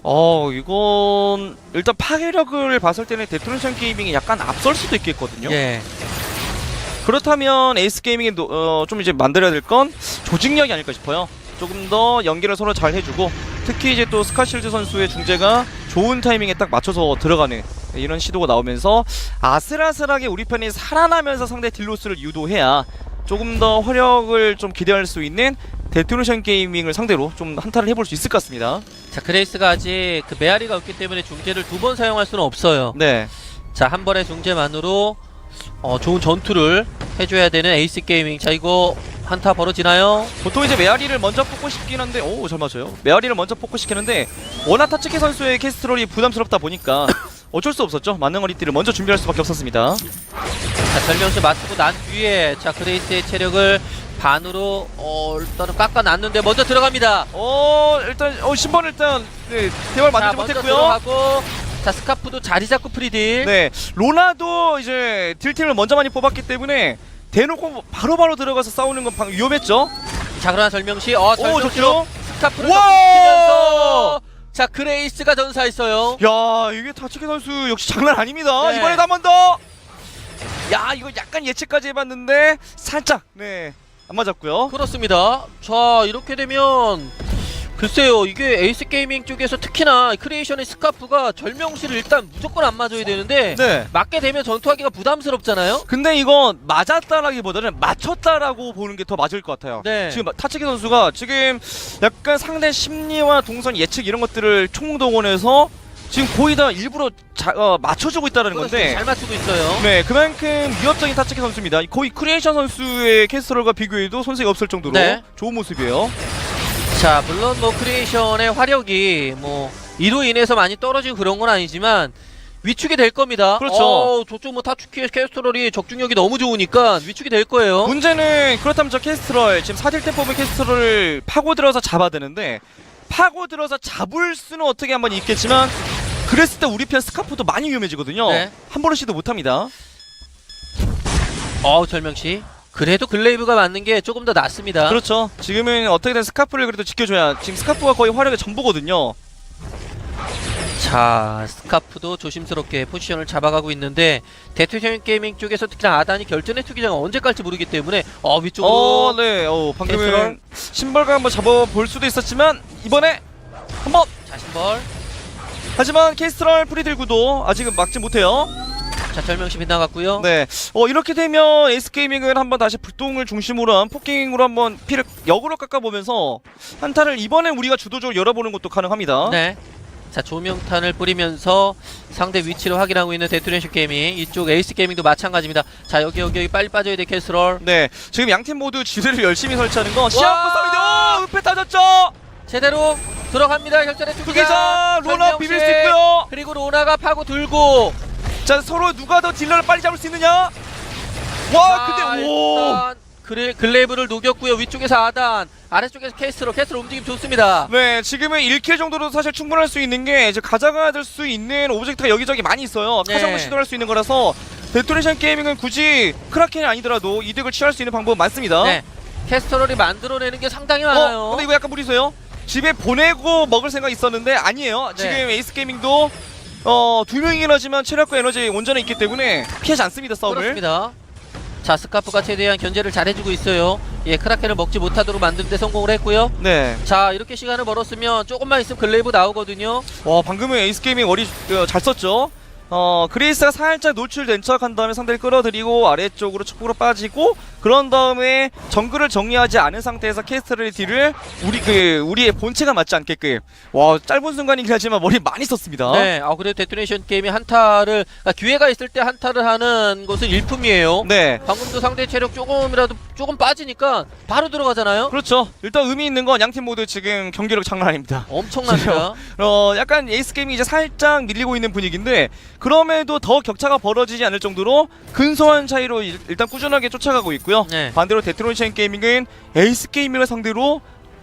이건 일단 파괴력을 봤을 때는 데토네이션 게이밍이 약간 앞설 수도 있겠거든요. 예. 그렇다면 에이스 게이밍이 좀 이제 만들어야 될 건 조직력이 아닐까 싶어요. 조금 더 연계를 서로 잘 해주고 특히 이제 또 스카실드 선수의 중재가 좋은 타이밍에 딱 맞춰서 들어가는 이런 시도가 나오면서 아슬아슬하게 우리 편이 살아나면서 상대 딜로스를 유도해야 조금 더 화력을 좀 기대할 수 있는 데토네이션 게이밍을 상대로 좀 한타를 해볼 수 있을 것 같습니다. 자, 그레이스가 아직 그 메아리가 없기 때문에 중재를 2번 사용할 수는 없어요. 네. 자, 한 번의 중재만으로 좋은 전투를 해줘야 되는 에이스 게이밍. 자, 이거 한타 벌어지나요? 보통 이제 메아리를 먼저 뽑고 싶긴 한데, 오, 잘 맞아요. 메아리를 먼저 뽑고 싶겠는데, 워낙 타츠키 선수의 캐스트롤이 부담스럽다 보니까 어쩔 수 없었죠. 만능어리띠를 먼저 준비할 수밖에 없었습니다. 자, 절명수 맞추고 난 뒤에 자, 그레이스의 체력을 반으로 일단은 깎아놨는데 먼저 들어갑니다. 일단 신번 일단 네, 대화를 자, 만들지 먼저 못했고요. 들어가고 자, 스카프도 자리 잡고 프리딜. 네, 로나도 이제 딜팀을 먼저 많이 뽑았기 때문에 대놓고 바로바로 들어가서 싸우는 건 위험했죠. 자, 그러나 절명시 오, 절명시로 좋죠. 스카프를 와! 넘기면서 자, 그레이스가 전사했어요. 야, 이게 타츠키 선수 역시 장난 아닙니다. 네. 이번에도 한 번 더. 야, 이거 약간 예측까지 해봤는데 살짝 네, 안 맞았고요. 그렇습니다. 자, 이렇게 되면 글쎄요, 이게 에이스 게이밍 쪽에서 특히나 크리에이션의 스카프가 절명시를 일단 무조건 안 맞아야 되는데 네. 맞게 되면 전투하기가 부담스럽잖아요. 근데 이건 맞았다라기보다는 맞췄다라고 보는 게 더 맞을 것 같아요. 네. 지금 타츠키 선수가 지금 약간 상대 심리와 동선 예측 이런 것들을 총동원해서 지금 거의 다 일부러 맞춰주고 있다는 건데, 잘 맞추고 있어요. 네, 그만큼 위협적인 타츠키 선수입니다. 거의 크리에이션 선수의 캐스터럴과 비교해도 손색이 없을 정도로 네. 좋은 모습이에요. 자, 물론 뭐 크리에이션의 화력이 뭐 이로 인해서 많이 떨어지고 그런 건 아니지만 위축이 될 겁니다. 그렇죠. 저쪽 뭐 타츠키의 캐스터럴이 적중력이 너무 좋으니까 위축이 될 거예요. 문제는 그렇다면 저 캐스트럴 지금 4딜 뽑은 캐스트럴을 파고들어서 잡아야 되는데, 파고들어서 잡을 수는 어떻게 한번 있겠지만 그랬을 때 우리 편 스카프도 많이 위험해지거든요. 네. 한 번을 시도 못합니다. 절명시. 그래도 글레이브가 맞는 게 조금 더 낫습니다. 그렇죠. 지금은 어떻게든 스카프를 그래도 지켜줘야, 지금 스카프가 거의 화력의 전부거든요. 자, 스카프도 조심스럽게 포지션을 잡아가고 있는데 데토네이션 게이밍 쪽에서 특히나 아단이 결전의 투기장을 언제 깔지 모르기 때문에 위쪽으로 네. 방금은 캐스트럴. 신발과 한번 잡아볼 수도 있었지만 이번에 한번. 자신벌. 하지만 캐스트럴 프리들구도 아직은 막지 못해요. 자, 절명시 빗나갔고요. 네. 이렇게 되면 에이스 게이밍은 한번 다시 불똥을 중심으로 한 포킹으로 한번 피를 역으로 깎아보면서 한타를 이번엔 우리가 주도적으로 열어보는 것도 가능합니다. 네. 자, 조명탄을 뿌리면서 상대 위치를 확인하고 있는 데토네이션 게이밍. 이쪽 에이스 게이밍도 마찬가지입니다. 자, 여기 빨리 빠져야 돼, 캐스럴. 네. 지금 양팀 모두 지뢰를 열심히 설치하는 건 시합 와! 싸움이죠. 은폐 따졌죠. 제대로 들어갑니다. 결전의 투기장. 투기장 로나 절명시. 비빌 수 있고요. 그리고 로나가 파고 들고. 자, 서로 누가 더 딜러를 빨리 잡을 수 있느냐? 와, 근데 오. 일단 글레이브를 녹였고요. 위쪽에서 아단, 아래쪽에서 캐스로 움직임 좋습니다. 네, 지금은 1킬 정도로 사실 충분할 수 있는 게 이제 가져가야 될 수 있는 오브젝트가 여기저기 많이 있어요. 네. 카정을 시도할 수 있는 거라서 데토네이션 게이밍은 굳이 크라켄이 아니더라도 이득을 취할 수 있는 방법은 많습니다. 네, 캐스터럴이 만들어내는 게 상당히 많아요. 근데 이거 약간 무리수요. 집에 보내고 먹을 생각 있었는데 아니에요. 네. 지금 에이스 게이밍도 2명이긴 하지만 체력과 에너지 온전히 있기 때문에 피하지 않습니다, 싸움을. 그렇습니다. 자, 스카프가 최대한 견제를 잘해주고 있어요. 예, 크라켄을 먹지 못하도록 만드는데 성공을 했고요. 네. 자, 이렇게 시간을 벌었으면 조금만 있으면 글레이브 나오거든요. 와, 방금은 에이스 게이밍 머리 잘 썼죠. 그레이스가 살짝 노출된 척 한 다음에 상대를 끌어들이고 아래쪽으로 축구로 빠지고, 그런 다음에 정글을 정리하지 않은 상태에서 캐스트를 딜을 우리의 본체가 맞지 않게끔. 와, 짧은 순간이긴 하지만 머리 많이 썼습니다. 네, 그래도 데토네이션 게임이 한타를, 기회가 있을 때 한타를 하는 것은 일품이에요. 네. 방금도 상대 체력 조금 빠지니까 바로 들어가잖아요. 그렇죠. 일단 의미 있는 건 양팀 모두 지금 경기력 장난 아닙니다. 엄청납니다. 약간 에이스 게임이 이제 살짝 밀리고 있는 분위기인데, 그럼에도 더 격차가 벌어지지 않을 정도로 근소한 차이로 일단 꾸준하게 쫓아가고 있고요. 네. 반대로 데토네이션 게이밍은 에이스 게이밍을 상대로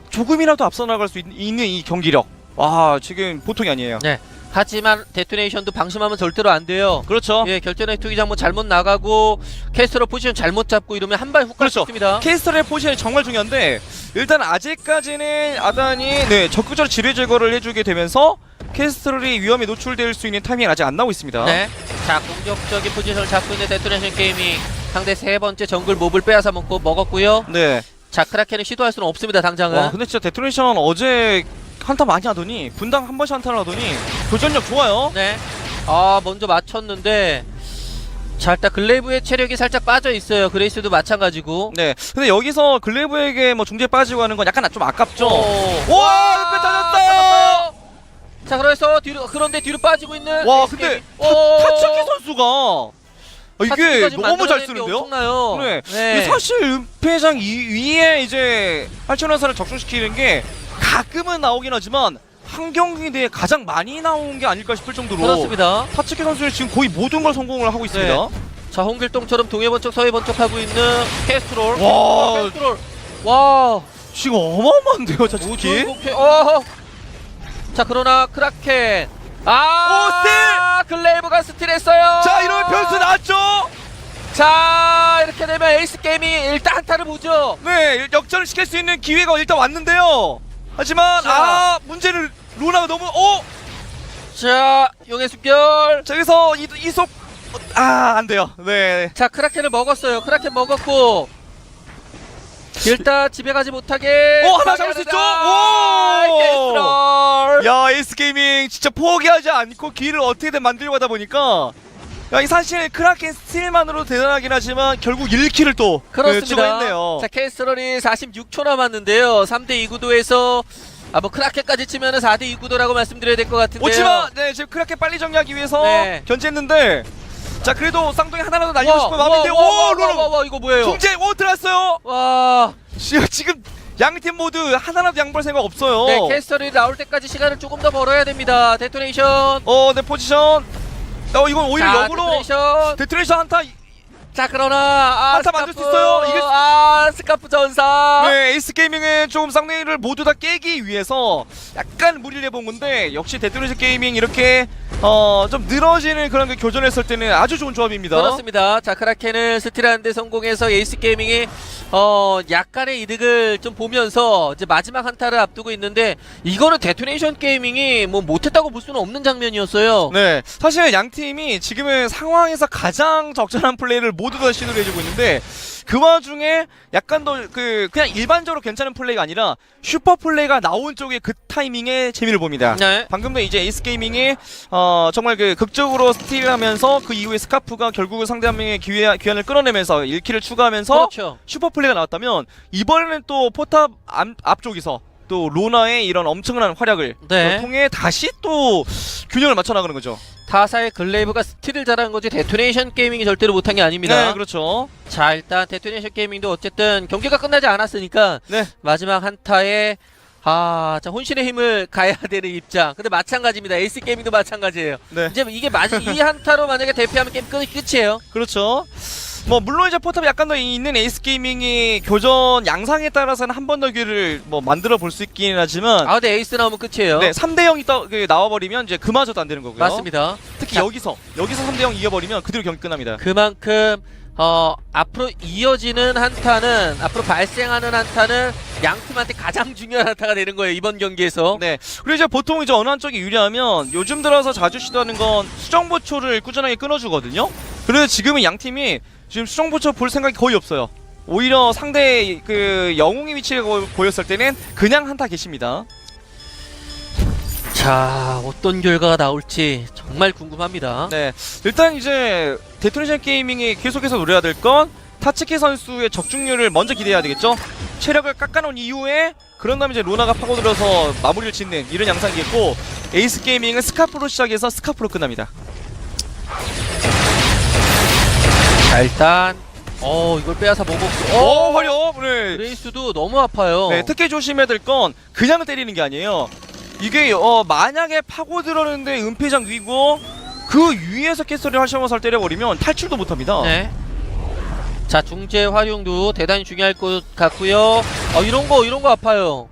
조금이라도 앞서 나갈 수 있는 이 경기력. 와, 지금 보통이 아니에요. 네. 하지만 데토네이션도 방심하면 절대로 안 돼요. 그렇죠. 예, 결전의 투기장 뭐 잘못 나가고 캐스터로 포지션 잘못 잡고 이러면 한 발 훅 갈 수 그렇죠. 있습니다. 캐스터의 포지션이 정말 중요한데, 일단 아직까지는 아단이 적극적으로 지뢰 제거를 해주게 되면서 캐스터의 위험에 노출될 수 있는 타이밍이 아직 안 나오고 있습니다. 네. 자, 공격적인 포지션을 잡고 있는 데토네이션 게이밍. 상대 세 번째 정글 몹을 빼앗아 먹었고요. 네. 자, 크라켄을 시도할 수는 없습니다, 당장은. 와, 근데 진짜 데토네이션 어제 한타 많이 하더니, 분당 한 번씩 한타를 하더니 교전력 좋아요. 네. 먼저 맞췄는데 자, 일단 글레이브의 체력이 살짝 빠져 있어요. 그레이스도 마찬가지고. 네. 근데 여기서 글레이브에게 뭐 중재 빠지고 하는 건 약간 좀 아깝죠. 오. 와, 은폐 터졌어요. 자, 그래서 뒤로, 그런데 뒤로 빠지고 있는. 와, 에이스 근데 게이밍. 타츠키 선수가 이게 타츠키까지 너무 잘 만들어내는 게 쓰는데요? 엄청나요. 네. 네. 근데 사실 은폐장 위에 이제 활천화살을 적중시키는 게 가끔은 나오긴 하지만 한 경기 내에 가장 많이 나온 게 아닐까 싶을 정도로 그렇습니다. 타츠키 선수는 지금 거의 모든 걸 성공을 하고 있습니다. 네. 자, 홍길동처럼 동해 번쩍 서해 번쩍 하고 있는 캐스트롤. 와. 캐스트롤. 와. 지금 어마어마한데요, 타츠키. 자, 그러나 크라켄. 아, 글레이브가 스틸했어요. 자, 이러면 변수 나왔죠? 자, 이렇게 되면 에이스 게임이 일단 한타를 보죠. 네, 역전을 시킬 수 있는 기회가 일단 왔는데요. 하지만 자. 문제는 로나가 너무 자, 용의 습결. 자, 여기서 이속 안 돼요. 네. 자, 크라켄을 먹었어요. 크라켄 먹었고 일단 집에 가지 못하게. 하나 잡을 수 있죠? 캐스트롤. 야, 에이스 게이밍 진짜 포기하지 않고 길을 어떻게든 만들려고 하다 보니까 야, 이 사실 크라켄 스틸만으로 대단하긴 하지만 결국 1킬을 또 그렇습니다. 추가했네요. 자, 캐스트롤이 46초 남았는데요. 3대2 구도에서 뭐 크라켄까지 치면은 4대2 구도라고 말씀드려야 될 것 같은데요. 오지마, 네, 지금 크라켄 빨리 정리하기 위해서 네. 견제했는데 자, 그래도 쌍둥이 하나라도 날리고 싶은 마음인데 와, 이거 뭐예요? 중재 들어왔어요. 와. 지금 양팀 모두 하나라도 양보할 생각 없어요. 네, 캐스터리 나올 때까지 시간을 조금 더 벌어야 됩니다. 데토네이션. 네, 포지션. 이건 오히려 자, 역으로 데토네이션. 데토네이션 한타. 자, 그러나 한타 만들 수 있어요. 이게 스카프 전사. 네, 에이스 게이밍은 좀 쌍둥이를 모두 다 깨기 위해서 약간 무리를 해본 건데 역시 데토네이션 게이밍 이렇게 좀 늘어지는 그런 그 교전했을 때는 아주 좋은 조합입니다. 그렇습니다. 자, 크라켄을 스틸하는데 성공해서 에이스 게이밍이 약간의 이득을 좀 보면서 이제 마지막 한타를 앞두고 있는데 이거는 데토네이션 게이밍이 뭐 못했다고 볼 수는 없는 장면이었어요. 네, 사실 양 팀이 지금은 상황에서 가장 적절한 플레이를 모두 다 시도를 해주고 있는데 그 와중에 약간 더 그냥 일반적으로 괜찮은 플레이가 아니라 슈퍼 플레이가 나온 쪽에 그 타이밍에 재미를 봅니다. 네. 방금도 이제 에이스 게이밍이 정말 그 극적으로 스틸하면서 그 이후에 스카프가 결국은 상대 한 명의 귀환을 끌어내면서 1킬을 추가하면서 그렇죠. 슈퍼 플레이가 나왔다면 이번에는 또 포탑 앞쪽에서 또 로나의 이런 엄청난 활약을 네. 통해 다시 또 균형을 맞춰 나가는 거죠. 타사의 글레이브가 스틸을 잘한 거지 데토네이션 게이밍이 절대로 못한 게 아닙니다. 네, 그렇죠. 자, 일단 데토네이션 게이밍도 어쨌든 경기가 끝나지 않았으니까 네. 마지막 한타에 자, 혼신의 힘을 가야 되는 입장. 근데 마찬가지입니다. 에이스 게이밍도 마찬가지예요. 네. 이제 이게 이 한타로 만약에 대피하면 게임 끝이에요. 그렇죠. 뭐 물론 이제 포탑이 약간 더 있는 에이스 게이밍이 교전 양상에 따라서는 한 번 더 기회를 뭐 만들어 볼 수 있긴 하지만 근데 에이스 나오면 끝이에요. 네, 3대 0이 나와버리면 이제 그마저도 안 되는 거고요. 맞습니다. 특히 자, 여기서 3대 0 이겨버리면 그대로 경기 끝납니다. 그만큼 앞으로 이어지는 한타는 앞으로 발생하는 한타는 양 팀한테 가장 중요한 한타가 되는 거예요. 이번 경기에서. 네. 그리고 이제 보통 이제 어느 한쪽이 유리하면 요즘 들어서 자주 시도하는 건 수정보초를 꾸준하게 끊어주거든요. 그래서 지금은 양 팀이 지금 수정보초 볼 생각이 거의 없어요. 오히려 상대 그 영웅의 위치가 보였을 때는 그냥 한타 계십니다. 자, 어떤 결과가 나올지 정말 궁금합니다. 네, 일단 이제 데토네이션 게이밍이 계속해서 노려야 될 건 타츠키 선수의 적중률을 먼저 기대해야 되겠죠. 체력을 깎아놓은 이후에 그런 다음에 이제 로나가 파고들어서 마무리를 짓는 이런 양상이겠고 에이스 게이밍은 스카프로 시작해서 스카프로 끝납니다. 자, 일단 이걸 빼앗아 먹었고. 화려. 네. 그레이스도 너무 아파요. 네, 특히 조심해야 될 건 그냥 때리는 게 아니에요. 이게 만약에 파고들었는데 은폐장 위고 그 위에서 캐서리 활성화살 때려버리면 탈출도 못합니다. 네. 자, 중재 활용도 대단히 중요할 것 같고요. 이런 거 아파요.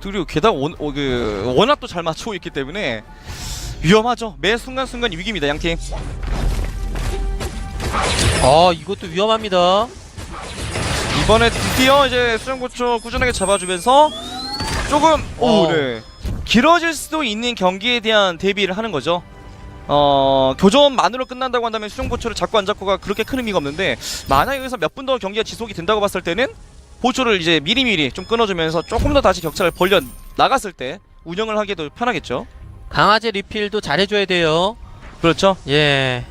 그리고 게다가 워낙 또 잘 맞추고 있기 때문에 위험하죠. 매 순간순간이 위기입니다, 양팀. 이것도 위험합니다. 이번에 드디어 이제 수정고초 꾸준하게 잡아주면서 조금 네. 길어질 수도 있는 경기에 대한 대비를 하는 거죠. 교전만으로 끝난다고 한다면 수정보초를 잡고 안 잡고가 그렇게 큰 의미가 없는데 만약에 여기서 몇 분 더 경기가 지속이 된다고 봤을 때는 보초를 이제 미리미리 좀 끊어주면서 조금 더 다시 격차를 벌려 나갔을 때 운영을 하기도 편하겠죠. 강화제 리필도 잘해줘야 돼요. 그렇죠. 예.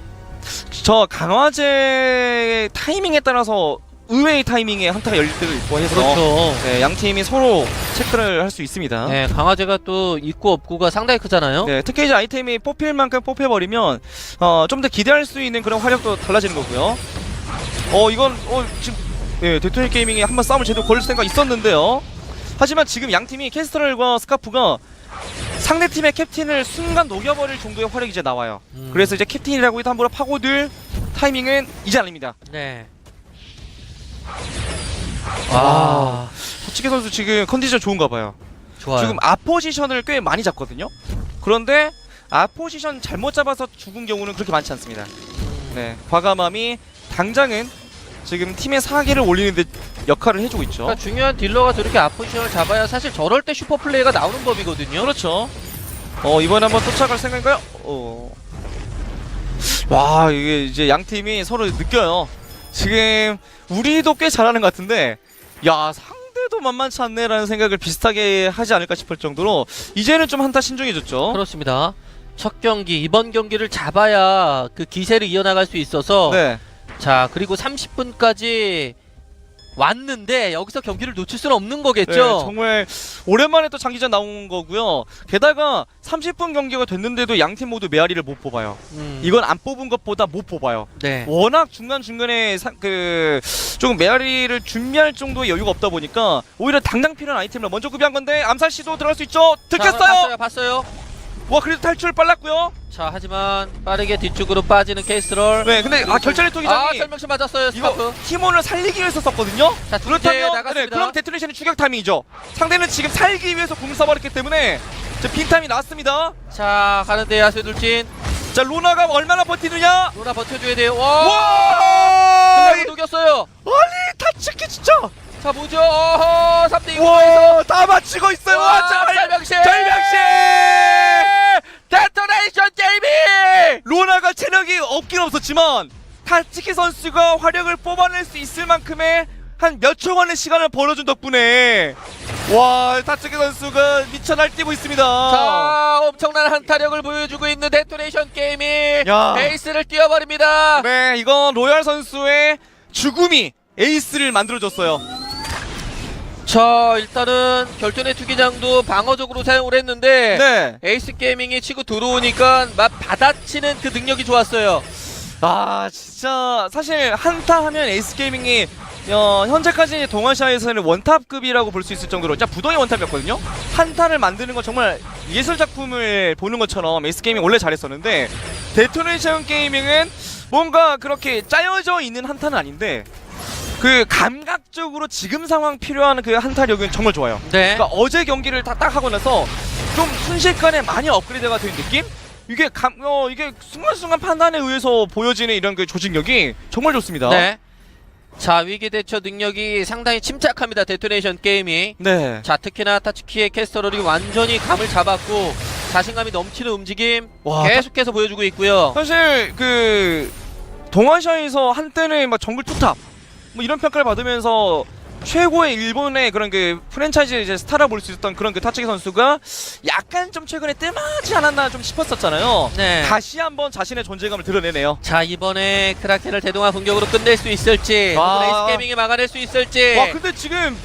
저 강화제 타이밍에 따라서 의외의 타이밍에 한타가 열릴 때도 있고 해서 그렇죠. 네, 양 팀이 서로 체크를 할 수 있습니다. 네, 강화제가 또 있고 없고가 상당히 크잖아요. 네, 특히 이제 아이템이 뽑힐 만큼 뽑혀버리면 좀 더 기대할 수 있는 그런 화력도 달라지는 거고요. 이건 지금 데토니 게이밍이 한번 싸움을 제대로 걸릴 생각 있었는데요. 하지만 지금 양 팀이 캐스터럴과 스카프가 상대 팀의 캡틴을 순간 녹여버릴 정도의 화력이 이제 나와요. 그래서 이제 캡틴이라고 해도 함부로 파고들 타이밍은 이제 아닙니다. 네. 서치기 선수 지금 컨디션 좋은가 봐요. 좋아요. 지금 앞포지션을 꽤 많이 잡거든요. 그런데 앞포지션 잘못 잡아서 죽은 경우는 그렇게 많지 않습니다. 네, 과감함이 당장은 지금 팀의 사기를 올리는데 역할을 해주고 있죠. 그러니까 중요한 딜러가 저렇게 앞포지션을 잡아야 사실 저럴 때 슈퍼 플레이가 나오는 법이거든요. 그렇죠. 이번에 한번 쫓아갈 생각인가요? 와, 이게 이제 양 팀이 서로 느껴요. 지금 우리도 꽤 잘하는 것 같은데, 야, 상대도 만만치 않네라는 생각을 비슷하게 하지 않을까 싶을 정도로 이제는 좀 한타 신중해졌죠. 그렇습니다. 첫 경기, 이번 경기를 잡아야 그 기세를 이어나갈 수 있어서 네. 자, 그리고 30분까지 왔는데 여기서 경기를 놓칠 수는 없는 거겠죠. 네, 정말 오랜만에 또 장기전 나온 거고요. 게다가 30분 경기가 됐는데도 양 팀 모두 메아리를 못 뽑아요. 이건 안 뽑은 것보다 못 뽑아요. 네. 워낙 중간중간에 조금 메아리를 준비할 정도의 여유가 없다 보니까 오히려 당장 필요한 아이템을 먼저 구비한 건데 암살 시도 들어갈 수 있죠. 들켰어요. 봤어요. 와, 그래도 탈출 빨랐고요. 자, 하지만 빠르게 뒤쪽으로 빠지는 케이스롤. 네, 근데 결전의 토기장이 설명시 맞았어요. 이거 스카프. 팀원을 살리기 위해서 썼거든요. 자, 둘째 그렇다면 나갔습니다. 그럼 데토네이션이 추격 타이밍이죠. 상대는 지금 살기 위해서 공을 써버렸기 때문에 빈 타임이 나왔습니다. 자, 가는데 야수 돌진. 자, 로나가 얼마나 버티느냐? 로나 버텨줘야 돼요. 와! 와! 그냥 녹였어요. 아니, 타치키 진짜. 자, 뭐죠? 어허, 3대 2에서 와, 다 맞히고 있어요. 와, 와, 절명시! 절명시! 데토네이션 게이밍! 로나가 체력이 없긴 없었지만 타치키 선수가 화력을 뽑아낼 수 있을 만큼의 한 몇 초간의 시간을 벌어준 덕분에 와, 타치키 선수가 미쳐 날뛰고 있습니다. 자, 엄청난 한타력을 보여주고 있는 데토네이션 게이밍. 야. 에이스를 띄워버립니다. 네, 이건 로얄 선수의 죽음이 에이스를 만들어줬어요. 자, 일단은 결전의 투기장도 방어적으로 사용을 했는데 네. 에이스 게이밍이 치고 들어오니까 막 받아치는 그 능력이 좋았어요. 아, 진짜 사실 한타 하면 에이스 게이밍이 현재까지 동아시아에서는 원탑급이라고 볼 수 있을 정도로 진짜 부동의 원탑이었거든요. 한타를 만드는 건 정말 예술 작품을 보는 것처럼 에이스 게이밍 원래 잘했었는데 데토네이션 게이밍은 뭔가 그렇게 짜여져 있는 한타는 아닌데 그 감각적으로 지금 상황 필요한 그 한타력은 정말 좋아요. 네. 그러니까 어제 경기를 딱 하고 나서 좀 순식간에 많이 업그레이드가 된 느낌? 이게 이게 순간순간 판단에 의해서 보여지는 이런 그 조직력이 정말 좋습니다. 네. 자, 위기 대처 능력이 상당히 침착합니다. 데토네이션 게이밍. 네. 자, 특히나 타츠키의 캐스터럴이 완전히 감을 잡았고 자신감이 넘치는 움직임 와, 계속해서 보여주고 있고요. 사실 그 동아시아에서 한때는 막 정글 투탑 뭐 이런 평가를 받으면서 최고의 일본의 그런 그 프랜차이즈 이제 스타라 볼 수 있었던 그런 그 타츠키 선수가 약간 좀 최근에 뜸하지 않았나 좀 싶었었잖아요. 네. 다시 한번 자신의 존재감을 드러내네요. 자, 이번에 크라켄을 대동화 공격으로 끝낼 수 있을지, 와. 에이스 게이밍이 막아낼 수 있을지. 와, 근데 지금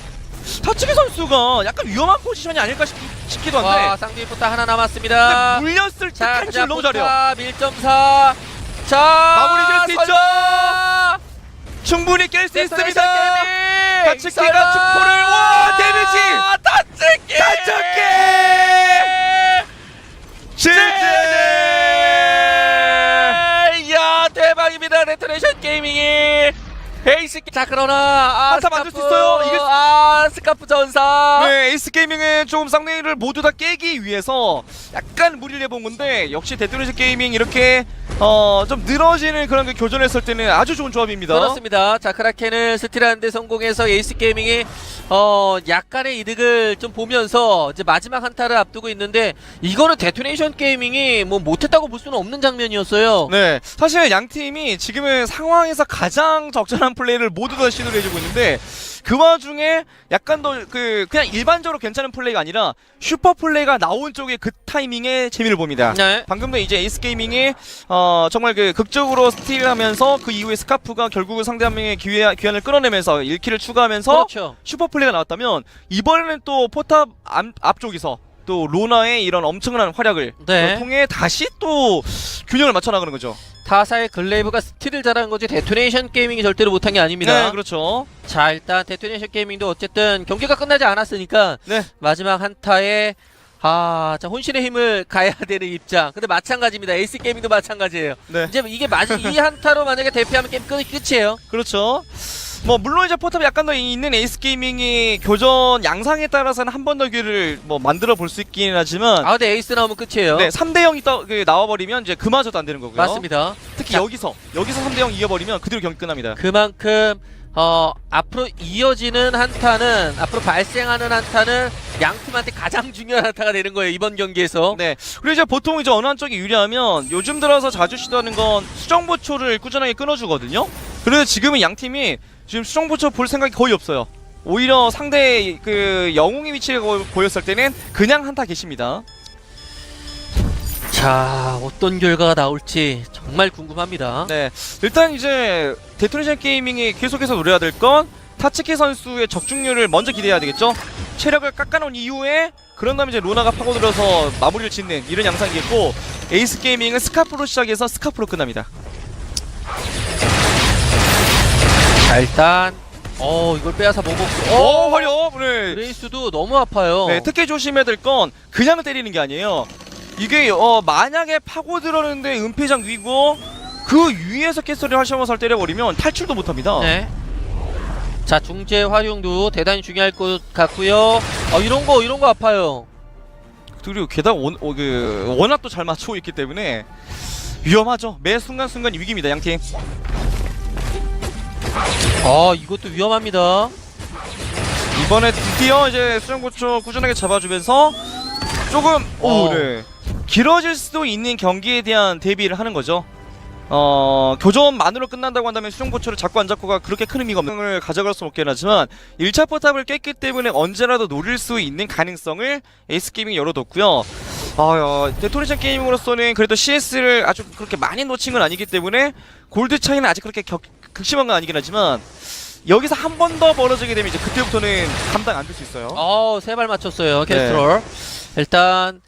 타츠키 선수가 약간 위험한 포지션이 아닐까 싶기도 한데 와, 쌍둥이부터 하나 남았습니다. 근데 물렸을 때 자, 탈출 너무 잘해요. 1.4. 자, 마무리 지을 수 있죠? 설마! 충분히 깰 수 데토네이션 있습니다. 게이밍! 타츠키가 설마! 축포를 와, 데미지! 타츠키! 타츠키! 야, 대박입니다. 데토네이션 게이밍이 에이스 자, 그러나 한타 만들 수 있어요. 이길 수- 스카프 전사. 네, 에이스 게이밍은 조금 쌍둥이를 모두 다 깨기 위해서 약간 무리를 해본 건데 역시 데토네이션 게이밍 이렇게 좀 늘어지는 그런 그 교전을 했을 때는 아주 좋은 조합입니다. 그렇습니다. 자, 크라켄을 스틸하는데 성공해서 에이스 게이밍이 약간의 이득을 좀 보면서 이제 마지막 한타를 앞두고 있는데 이거는 데토네이션 게이밍이 뭐 못했다고 볼 수는 없는 장면이었어요. 네, 사실 양 팀이 지금은 상황에서 가장 적절한 플레이를 모두 다 시도를 해주고 있는데 그 와중에 약간 더 그냥 일반적으로 괜찮은 플레이가 아니라 슈퍼 플레이가 나온 쪽에 그 타이밍에 재미를 봅니다. 네. 방금도 이제 에이스 게이밍이 정말 그 극적으로 스틸하면서 그 이후에 스카프가 결국은 상대 한 명의 귀환을 끌어내면서 1킬을 추가하면서 그렇죠. 슈퍼 플레이가 나왔다면 이번에는 또 포탑 앞쪽에서 또 로나의 이런 엄청난 활약을 네. 통해 다시 또 균형을 맞춰 나가는 거죠. 타사의 글레이브가 스틸을 잘하는 거지 데토네이션 게이밍이 절대로 못한 게 아닙니다. 네, 그렇죠. 자, 일단 데토네이션 게이밍도 어쨌든 경기가 끝나지 않았으니까 네. 마지막 한타에 자, 혼신의 힘을 가야 되는 입장. 근데 마찬가지입니다. 에이스 게이밍도 마찬가지예요. 네. 이제 이게 이 한타로 만약에 대피하면 게임 끝이에요. 그렇죠. 뭐 물론 이제 포탑이 약간 더 있는 에이스 게이밍이 교전 양상에 따라서는 한 번 더 기회를 뭐 만들어 볼 수 있긴 하지만 근데 에이스 나오면 끝이에요. 네, 3대 0이 나와버리면 이제 그마저도 안 되는 거고요. 맞습니다. 특히 자, 여기서 3대 0 이겨버리면 그대로 경기 끝납니다. 그만큼 앞으로 이어지는 한타는 앞으로 발생하는 한타는 양 팀한테 가장 중요한 한타가 되는 거예요. 이번 경기에서. 네. 그리고 이제 보통 이제 어느 한쪽이 유리하면 요즘 들어서 자주 시도하는 건 수정보초를 꾸준하게 끊어주거든요. 그래서 지금은 양 팀이 지금 수정보초 볼 생각이 거의 없어요. 오히려 상대 그 영웅의 위치가 보였을 때는 그냥 한타 계십니다. 자, 어떤 결과가 나올지 정말 궁금합니다. 네. 일단 이제 데토네이션 게이밍이 계속해서 노려야 될 건 타츠키 선수의 적중률을 먼저 기대해야 되겠죠. 체력을 깎아놓은 이후에 그런 다음에 이제 로나가 파고들어서 마무리를 짓는 이런 양상이겠고, 에이스 게이밍은 스카프로 시작해서 스카프로 끝납니다. 자, 일단 이걸 빼앗아 먹었고. 화려! 네. 그레이스도 너무 아파요. 네, 특히 조심해야 될 건 그냥 때리는 게 아니에요. 이게 만약에 파고들었는데 은폐장 위고 그 위에서 캐서리 활성화살 때려버리면 탈출도 못합니다. 네. 자, 중재 활용도 대단히 중요할 것 같고요. 이런 거 아파요. 그리고 게다가 워낙 또 잘 맞추고 있기 때문에 위험하죠. 매 순간순간 위기입니다, 양팀. 이것도 위험합니다. 이번에 드디어 이제 수정고초 꾸준하게 잡아주면서 조금 네. 길어질 수도 있는 경기에 대한 대비를 하는 거죠. 교전만으로 끝난다고 한다면 수정고초를 잡고 안 잡고가 그렇게 큰 의미가 없는 걸 가져갈 수 없긴 하지만 1차 포탑을 깼기 때문에 언제라도 노릴 수 있는 가능성을 에이스게이밍이 열어뒀고요. 데토네이션 게이밍으로서는 그래도 CS를 아주 그렇게 많이 놓친 건 아니기 때문에 골드 차이는 아직 그렇게 극심한 건 아니긴 하지만 여기서 한 번 더 벌어지게 되면 이제 그때부터는 감당 안 될 수 있어요. 3발 맞췄어요. 캐스트롤. 일단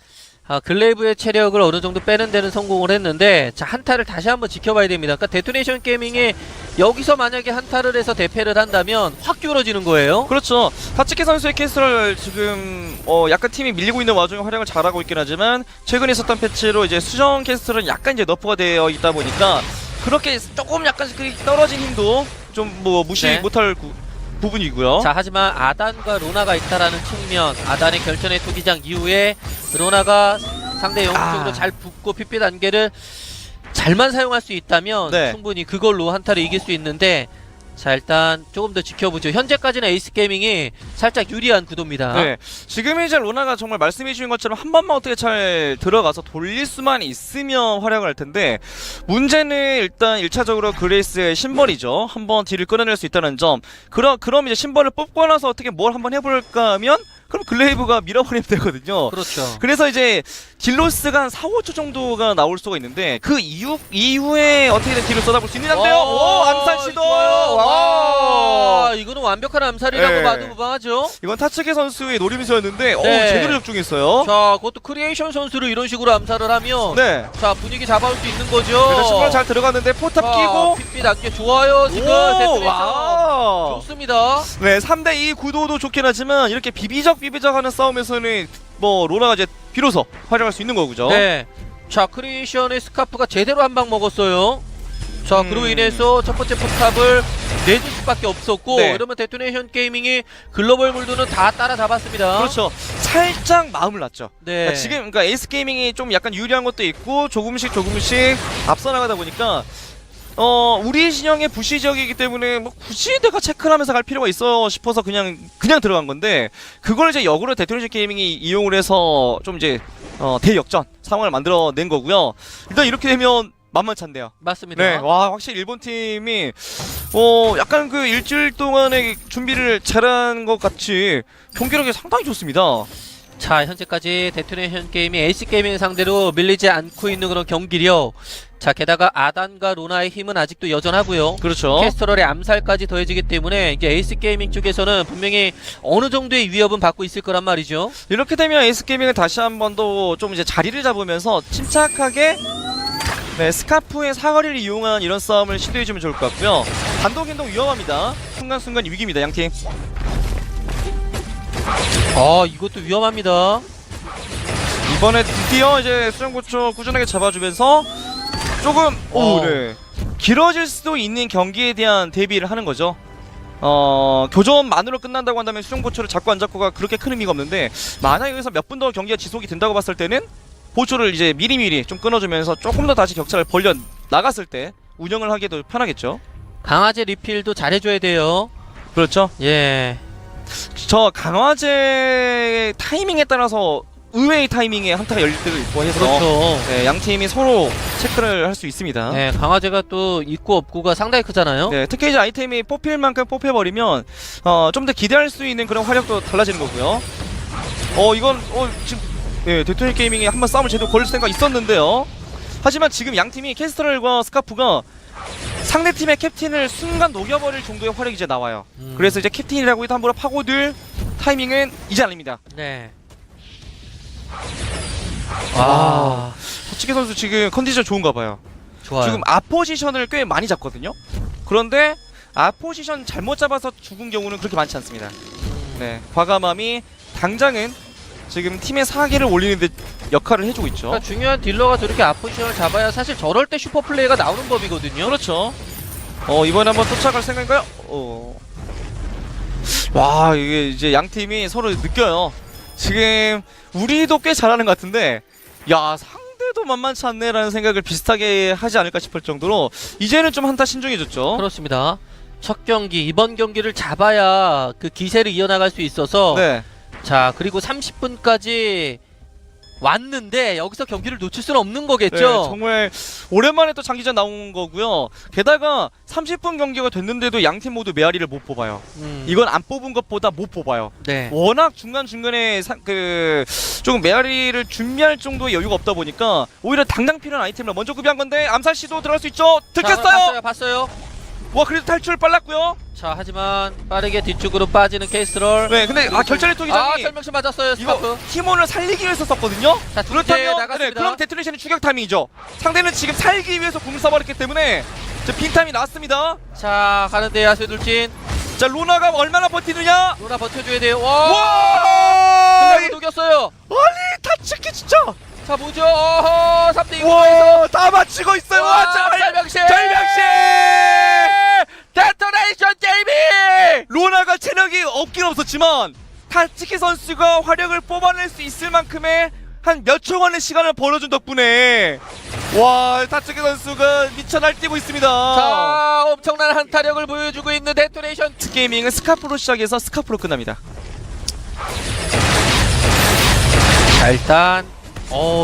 글레이브의 체력을 어느 정도 빼는 데는 성공을 했는데, 자, 한타를 다시 한번 지켜봐야 됩니다. 그러니까 데토네이션 게이밍이 여기서 만약에 한타를 해서 대패를 한다면 확 기울어지는 거예요. 그렇죠. 타츠키 선수의 캐스트를 지금 약간 팀이 밀리고 있는 와중에 활약을 잘하고 있긴 하지만 최근에 있었던 패치로 이제 수정 캐스트는 약간 이제 너프가 되어 있다 보니까 그렇게 조금 약간 떨어진 힘도 좀 무시 네. 못할 부분이고요. 자, 하지만 아단과 로나가 있다라는 측면, 아단의 결전의 투기장 이후에 로나가 상대 영웅 쪽으로 잘 붙고 핏빛 단계를 잘만 사용할 수 있다면 네. 충분히 그걸로 한타를 이길 수 있는데, 자, 일단 조금 더 지켜보죠. 현재까지는 에이스 게이밍이 살짝 유리한 구도입니다. 네. 지금 이제 로나가 정말 말씀해 주신 것처럼 한 번만 어떻게 잘 들어가서 돌릴 수만 있으면 활약을 할 텐데, 문제는 일단 1차적으로 그레이스의 신벌이죠. 한번 딜을 끌어낼 수 있다는 점. 그럼 이제 신벌을 뽑고 나서 어떻게 뭘 한번 해볼까 하면 그럼 글레이브가 밀어버리면 되거든요. 그렇죠. 그래서 이제 딜로스가 한 4, 5초 정도가 나올 수가 있는데 그 이후에 어떻게든 딜을 쏟아볼 수 있는데요. 암살 시도. 와, 이거는 완벽한 암살이라고 네. 봐도 무방하죠. 이건 타츠키 선수의 노림수였는데 네. 제대로 적중했어요. 자, 그것도 크리에이션 선수를 이런 식으로 암살을 하면 네. 자, 분위기 잡아올 수 있는 거죠. 그래서 신발 잘 들어갔는데 포탑 끼고 핏빛 낮게 좋아요. 지금 데스메이션 와. 좋습니다. 네, 3대2 구도도 좋긴 하지만 이렇게 비비적 하는 싸움에서는 뭐 로나가 이제 비로소 활약할 수 있는 거고요. 네. 자, 크리에이션의 스카프가 제대로 한 방 먹었어요. 자, 그로 인해서 첫 번째 포탑을 내줄 수밖에 없었고, 네. 이러면 데토네이션 게이밍이 글로벌 골드는 다 따라잡았습니다. 그렇죠. 살짝 마음을 놨죠. 네. 그러니까 에이스 게이밍이 좀 약간 유리한 것도 있고 조금씩 앞서 나가다 보니까 우리 진영의 부시 지역이기 때문에 뭐 굳이 내가 체크를 하면서 갈 필요가 있어 싶어서 그냥 들어간 건데, 그걸 이제 역으로 데토네이션 게이밍이 이용을 해서 좀 이제 대역전 상황을 만들어낸 거고요. 일단 이렇게 되면 만만찮네요. 맞습니다. 네, 와 확실히 일본 팀이 약간 그 일주일 동안의 준비를 잘한 것 같이 경기력이 상당히 좋습니다. 자, 현재까지 데토네이션 게임이 에이스 게이밍 상대로 밀리지 않고 있는 그런 경기력. 자, 게다가 아단과 로나의 힘은 아직도 여전하고요. 그렇죠. 캐스터럴의 암살까지 더해지기 때문에 이게 에이스 게이밍 쪽에서는 분명히 어느 정도의 위협은 받고 있을 거란 말이죠. 이렇게 되면 에이스 게이밍은 다시 한 번 더 좀 이제 자리를 잡으면서 침착하게 네, 스카프의 사거리를 이용한 이런 싸움을 시도해주면 좋을 것 같고요. 단독 행동 위험합니다. 순간순간 위기입니다, 양팀. 이것도 위험합니다. 이번에 드디어 이제 수정고초 꾸준하게 잡아주면서 조금 네. 길어질 수도 있는 경기에 대한 대비를 하는 거죠. 교전만으로 끝난다고 한다면 수정고초를 잡고 안 잡고가 그렇게 큰 의미가 없는데, 만약에 여기서 몇 분 더 경기가 지속이 된다고 봤을 때는 보초를 이제 미리미리 좀 끊어주면서 조금 더 다시 격차를 벌려 나갔을 때 운영을 하기도 편하겠죠. 강화제 리필도 잘해줘야 돼요. 그렇죠. 예. 저 강화제 타이밍에 따라서 의외의 타이밍에 한타가 열릴 때도 있고 해서 그렇죠. 네, 양 팀이 서로 체크를 할 수 있습니다. 네, 강화제가 또 있고 없고가 상당히 크잖아요. 네, 특히 이제 아이템이 뽑힐 만큼 뽑혀버리면 좀 더 기대할 수 있는 그런 화력도 달라지는 거고요. 이건 지금 데토니 게이밍이 한번 싸움을 제대로 걸을 생각 있었는데요. 하지만 지금 양 팀이 캐스터럴과 스카프가 상대 팀의 캡틴을 순간 녹여버릴 정도의 화력이 이제 나와요. 그래서 이제 캡틴이라고 해도 함부로 파고들 타이밍은 이제 아닙니다. 네. 서치기 선수 지금 컨디션 좋은가 봐요. 좋아요. 지금 앞포지션을 꽤 많이 잡거든요. 그런데 앞포지션 잘못 잡아서 죽은 경우는 그렇게 많지 않습니다. 네, 과감함이 당장은 지금 팀의 사기를 올리는데 역할을 해주고 있죠. 그러니까 중요한 딜러가 저렇게 앞포지션을 잡아야 사실 저럴 때 슈퍼플레이가 나오는 법이거든요. 그렇죠. 이번에 한번 쫓아갈 생각인가요? 와, 이게 이제 양 팀이 서로 느껴요. 지금 우리도 꽤 잘하는 것 같은데, 야, 상대도 만만치 않네라는 생각을 비슷하게 하지 않을까 싶을 정도로 이제는 좀 한타 신중해졌죠. 그렇습니다. 첫 경기, 이번 경기를 잡아야 그 기세를 이어나갈 수 있어서 네. 자, 그리고 30분까지 왔는데 여기서 경기를 놓칠 수는 없는 거겠죠. 네, 정말 오랜만에 또 장기전 나온 거고요. 게다가 30분 경기가 됐는데도 양 팀 모두 메아리를 못 뽑아요. 이건 안 뽑은 것보다 못 뽑아요. 네. 워낙 중간중간에 조금 메아리를 준비할 정도의 여유가 없다 보니까 오히려 당장 필요한 아이템을 먼저 구비한 건데, 암살 시도 들어갈 수 있죠. 들켰어요. 봤어요. 와, 그래도 탈출 빨랐고요. 자, 하지만 빠르게 뒤쪽으로 빠지는 케이스럴. 네, 근데 결전의 토기장이 설명시 맞았어요. 이거 스카프. 팀원을 살리기 위해서 썼거든요. 자, 그렇다면 나갔습니다. 그럼 데토네이션이 추격 타이밍이죠. 상대는 지금 살기 위해서 공을 써버렸기 때문에 빈 타임이 나왔습니다. 자, 가는데 야수 돌진. 자, 로나가 얼마나 버티느냐? 로나 버텨줘야 돼요. 와! 와! 근데 녹였어요. 아니, 타츠키 진짜. 자, 뭐죠? 3대 2. 와, 다 맞히고 있어요. 와, 절명시! 절명시! 데토네이션 게이밍! 로나가 체력이 없긴 없었지만 타츠키 선수가 화력을 뽑아낼 수 있을 만큼의 한 몇 초간의 시간을 벌어준 덕분에 와, 타츠키 선수가 미쳐 날뛰고 있습니다. 자, 엄청난 한타력을 보여주고 있는 데토네이션 게이밍은 스카프로 시작해서 스카프로 끝납니다. 자, 일단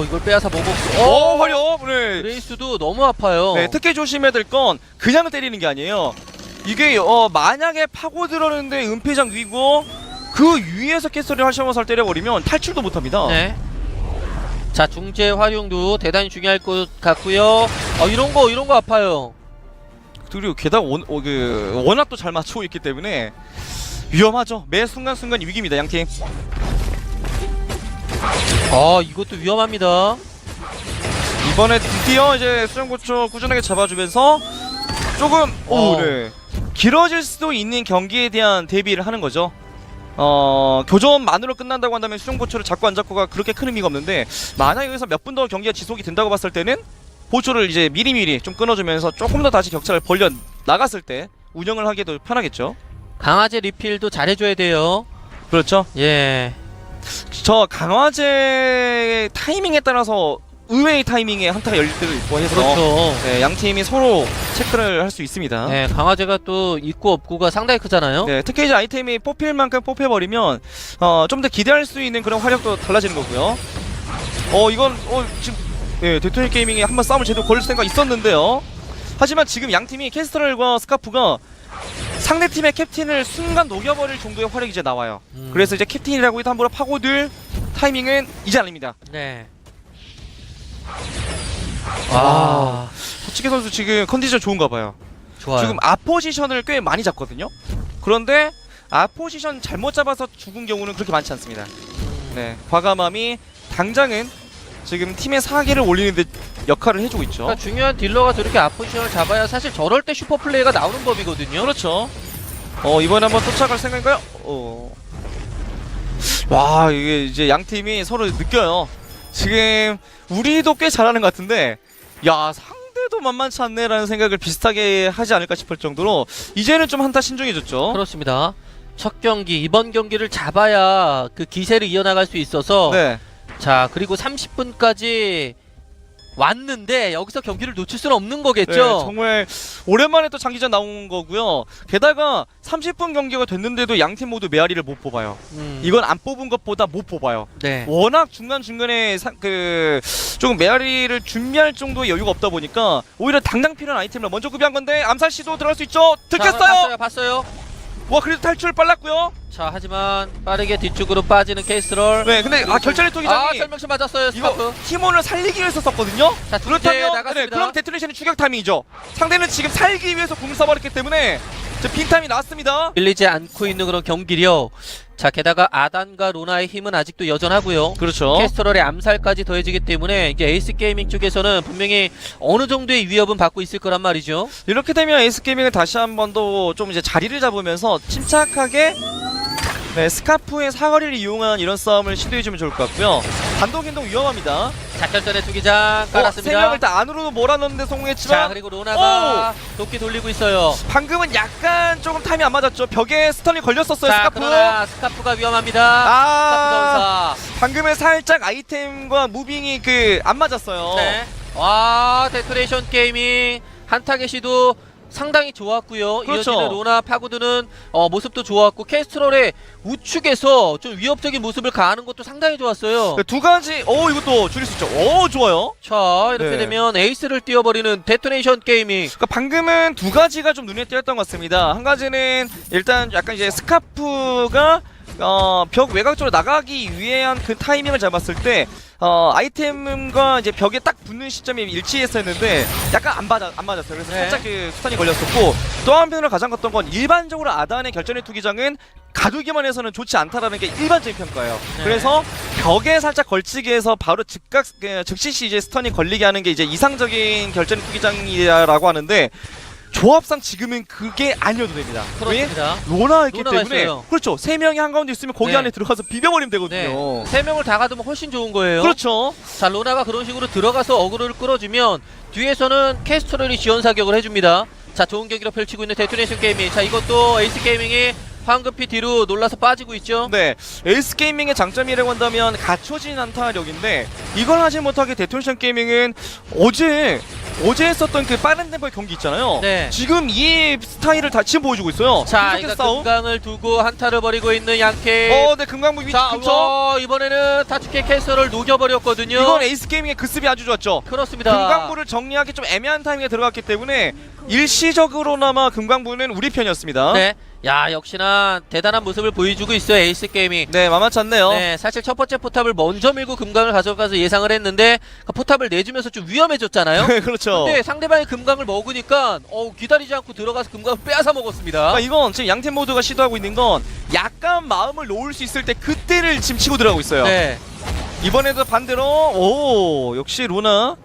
이걸 빼앗아 먹었고. 화력. 네. 그레이스도 너무 아파요. 네, 특히 조심해야 될 건 그냥 때리는 게 아니에요. 이게 만약에 파고 들었는데 은폐장 위고 그 위에서 캐스터를 하셔서 때려버리면 탈출도 못합니다. 네. 자, 중재 활용도 대단히 중요할 것 같고요. 이런 거 아파요. 그리고 게다가 워낙 또 잘 맞추고 있기 때문에 위험하죠. 매 순간순간 위기입니다, 양팀. 이것도 위험합니다. 이번에 드디어 이제 수정고초 꾸준하게 잡아주면서 조금 네. 길어질 수도 있는 경기에 대한 대비를 하는 거죠. 교전만으로 끝난다고 한다면 수정고초를 잡고 안 잡고가 그렇게 큰 의미가 없는데, 만약에 여기서 몇 분 더 경기가 지속이 된다고 봤을 때는 보초를 이제 미리미리 좀 끊어주면서 조금 더 다시 격차를 벌려 나갔을 때 운영을 하기도 편하겠죠. 강화제 리필도 잘해줘야 돼요. 그렇죠. 예. 저 강화제 타이밍에 따라서 의외의 타이밍에 한타가 열릴 때도 있고 해서 그렇죠. 네, 양 팀이 서로 체크를 할 수 있습니다. 네, 강화제가 또 있고 없고가 상당히 크잖아요. 네, 특히 이제 아이템이 뽑힐 만큼 뽑혀버리면 좀 더 기대할 수 있는 그런 화력도 달라지는 거고요. 이건 지금 데토네이션 게이밍이 한번 싸움을 제대로 걸 생각 있었는데요. 하지만 지금 양 팀이 캐스트럴과 스카프가 상대 팀의 캡틴을 순간 녹여버릴 정도의 화력이 이제 나와요. 그래서 이제 캡틴이라고 해도 함부로 파고들 타이밍은 이제 아닙니다. 네. 소치게 선수 지금 컨디션 좋은가 봐요. 좋아요. 지금 앞포지션을 꽤 많이 잡거든요. 그런데 앞포지션 잘못 잡아서 죽은 경우는 그렇게 많지 않습니다. 네, 과감함이 당장은 지금 팀의 사기를 올리는 데 역할을 해주고 있죠. 그러니까 중요한 딜러가 저렇게 앞포지션을 잡아야 사실 저럴 때 슈퍼 플레이가 나오는 법이거든요. 그렇죠. 이번에 한번 쫓아갈 생각인가요? 와, 이게 이제 양 팀이 서로 느껴요. 지금 우리도 꽤 잘하는 것 같은데, 야, 상대도 만만치 않네라는 생각을 비슷하게 하지 않을까 싶을 정도로 이제는 좀 한타 신중해졌죠. 그렇습니다. 첫 경기, 이번 경기를 잡아야 그 기세를 이어나갈 수 있어서 네. 자, 그리고 30분까지 왔는데 여기서 경기를 놓칠 수는 없는 거겠죠. 네, 정말 오랜만에 또 장기전 나온 거고요. 게다가 30분 경기가 됐는데도 양 팀 모두 메아리를 못 뽑아요. 이건 안 뽑은 것보다 못 뽑아요. 네. 워낙 중간중간에 조금 메아리를 준비할 정도의 여유가 없다 보니까 오히려 당장 필요한 아이템을 먼저 구비한 건데 암살 시도 들어갈 수 있죠. 들켰어요. 봤어요. 와, 그래도 탈출 빨랐고요. 자, 하지만 빠르게 뒤쪽으로 빠지는 케이스럴. 네, 근데 결전의 토기장이 설명시 맞았어요. 이거 스카프. 팀원을 살리기 위해서 썼거든요. 자, 두 번째 그렇다면 나갔습니다. 그럼 데토네이션이 추격 타이밍이죠. 상대는 지금 살기 위해서 공을 써버렸기 때문에 빈 타임이 나왔습니다. 밀리지 않고 있는 그런 경기력. 자, 게다가 아단과 로나의 힘은 아직도 여전하고요. 그렇죠. 캐스터럴의 암살까지 더해지기 때문에 이제 에이스 게이밍 쪽에서는 분명히 어느 정도의 위협은 받고 있을 거란 말이죠. 이렇게 되면 에이스 게이밍은 다시 한 번 더 좀 이제 자리를 잡으면서 침착하게 스카프의 사거리를 이용한 이런 싸움을 시도해주면 좋을 것 같고요. 단독 행동 위험합니다. 작전전의 투기장 깔았습니다. 3명을 다 안으로 몰아넣는데 성공했지만 자, 그리고 로나가 도끼 돌리고 있어요. 방금은 약간 조금 타임이 안 맞았죠. 벽에 스턴이 걸렸었어요. 자, 스카프. 그러나 스카프가 위험합니다. 스카프 방금은 살짝 아이템과 무빙이 안 맞았어요. 전사. 네. 와, 데토네이션 게이밍 한타겟 시도 상당히 좋았고요. 그렇죠. 이어지는 로나 파고드는 모습도 좋았고 캐스트럴의 우측에서 좀 위협적인 모습을 가하는 것도 상당히 좋았어요. 두 가지. 이것도 줄일 수 있죠. 좋아요. 자, 이렇게 네. 되면 에이스를 띄워버리는 데토네이션 게이밍. 그러니까 방금은 두 가지가 좀 눈에 띄었던 것 같습니다. 한 가지는 일단 약간 이제 스카프가 벽 외곽 쪽으로 나가기 위한 그 타이밍을 잡았을 때 아이템과 이제 벽에 딱 붙는 시점이 일치했었는데 약간 안 맞았어요. 그래서 네. 살짝 스턴이 걸렸었고, 또 한편으로 가장 컸던 건 일반적으로 아단의 결전의 투기장은 가두기만 해서는 좋지 않다라는 게 일반적인 평가예요. 네. 그래서 벽에 살짝 걸치게 해서 바로 즉시 이제 스턴이 걸리게 하는 게 이제 이상적인 결전의 투기장이라고 하는데, 조합상 지금은 그게 아니어도 됩니다. 그렇습니다. 왜? 로나가 있기 로나가 때문에. 있어요. 그렇죠. 3명이 한가운데 있으면 거기 네. 안에 들어가서 비벼버리면 네. 되거든요. 3명을 다 가두면 훨씬 좋은 거예요. 그렇죠. 자, 로나가 그런 식으로 들어가서 어그로를 끌어주면 뒤에서는 캐스트럴이 지원 사격을 해줍니다. 자, 좋은 경기로 펼치고 있는 데토네이션 게이밍. 자, 이것도 에이스 게이밍이 황급히 뒤로 놀라서 빠지고 있죠. 네, 에이스 게이밍의 장점이라고 한다면 갖춰진 한타력인데, 이걸 하지 못하게 데토네이션 게이밍은 어제 했었던 그 빠른 템포의 경기 있잖아요. 네. 지금 이 스타일을 다시 보여주고 있어요. 자, 계속해서 이거 금강을 두고 한타를 벌이고 있는 양캐. 네, 금강무 위치 자, 근처. 이번에는 타츠케 캐스터를 녹여버렸거든요. 이건 에이스 게이밍의 급습이 아주 좋았죠. 그렇습니다. 금강부를 정리하기 좀 애매한 타이밍에 들어갔기 때문에 일시적으로나마 금강부는 우리 편이었습니다. 네. 야, 역시나 대단한 모습을 보여주고 있어요, 에이스 게이밍. 네, 만만치 않네요. 네, 사실 첫 번째 포탑을 먼저 밀고 금강을 가져가서 예상을 했는데 그 포탑을 내주면서 좀 위험해졌잖아요. 그렇죠. 근데 상대방이 금강을 먹으니까 기다리지 않고 들어가서 금강을 빼앗아 먹었습니다. 이건 지금 양팀 모두가 시도하고 있는 건 약간 마음을 놓을 수 있을 때 그때를 지금 치고 들어가고 있어요. 네. 이번에도 반대로 역시 로나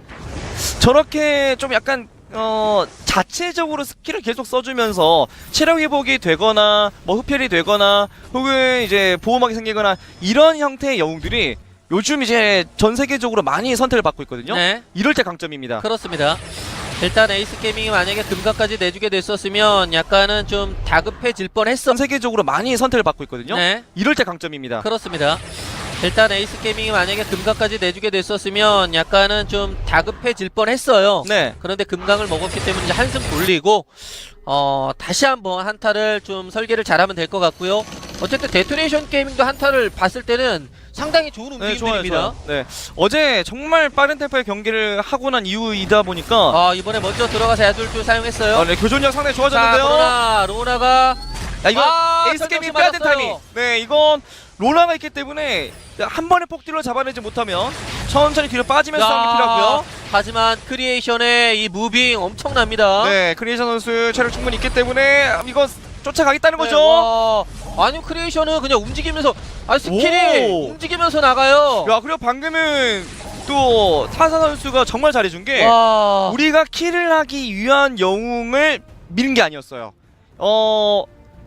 저렇게 좀 약간 자체적으로 스킬을 계속 써주면서 체력 회복이 되거나 뭐 흡혈이 되거나 혹은 이제 보호막이 생기거나 이런 형태의 영웅들이 요즘 이제 전 세계적으로 많이 선택을 받고 있거든요. 네. 이럴 때 강점입니다. 그렇습니다. 일단 에이스 게이밍이 만약에 금강까지 내주게 됐었으면 약간은 좀 다급해질 뻔했어. 전 세계적으로 많이 선택을 받고 있거든요. 네. 이럴 때 강점입니다. 그렇습니다. 일단 에이스 게이밍이 만약에 금강까지 내주게 됐었으면 약간은 좀 다급해질 뻔했어요. 네. 그런데 금강을 먹었기 때문에 이제 한숨 돌리고 다시 한번 한타를 좀 설계를 잘하면 될 것 같고요. 어쨌든 데토네이션 게이밍도 한타를 봤을 때는 상당히 좋은 네, 움직임들입니다. 좋아요. 네, 어제 정말 빠른 템포의 경기를 하고 난 이후이다 보니까 아, 이번에 먼저 들어가서 야돌줄 사용했어요. 네, 교전력 상당히 자, 좋아졌는데요. 로나가 야, 이건 에이스 철저히 게임이 빼야 된 맞았어요. 타이밍. 네, 이건 로라가 있기 때문에 한 번에 폭딜로 잡아내지 못하면 천천히 뒤로 빠지면서 싸움이 필요하고요. 하지만 크리에이션의 이 무빙 엄청납니다. 네, 크리에이션 선수 체력 충분히 있기 때문에 이거 쫓아가겠다는 네, 거죠. 와. 아니 크리에이션은 그냥 움직이면서 스킬이 오. 움직이면서 나가요. 야, 그리고 방금은 또 타사 선수가 정말 잘해준 게 와. 우리가 킬을 하기 위한 영웅을 미는 게 아니었어요.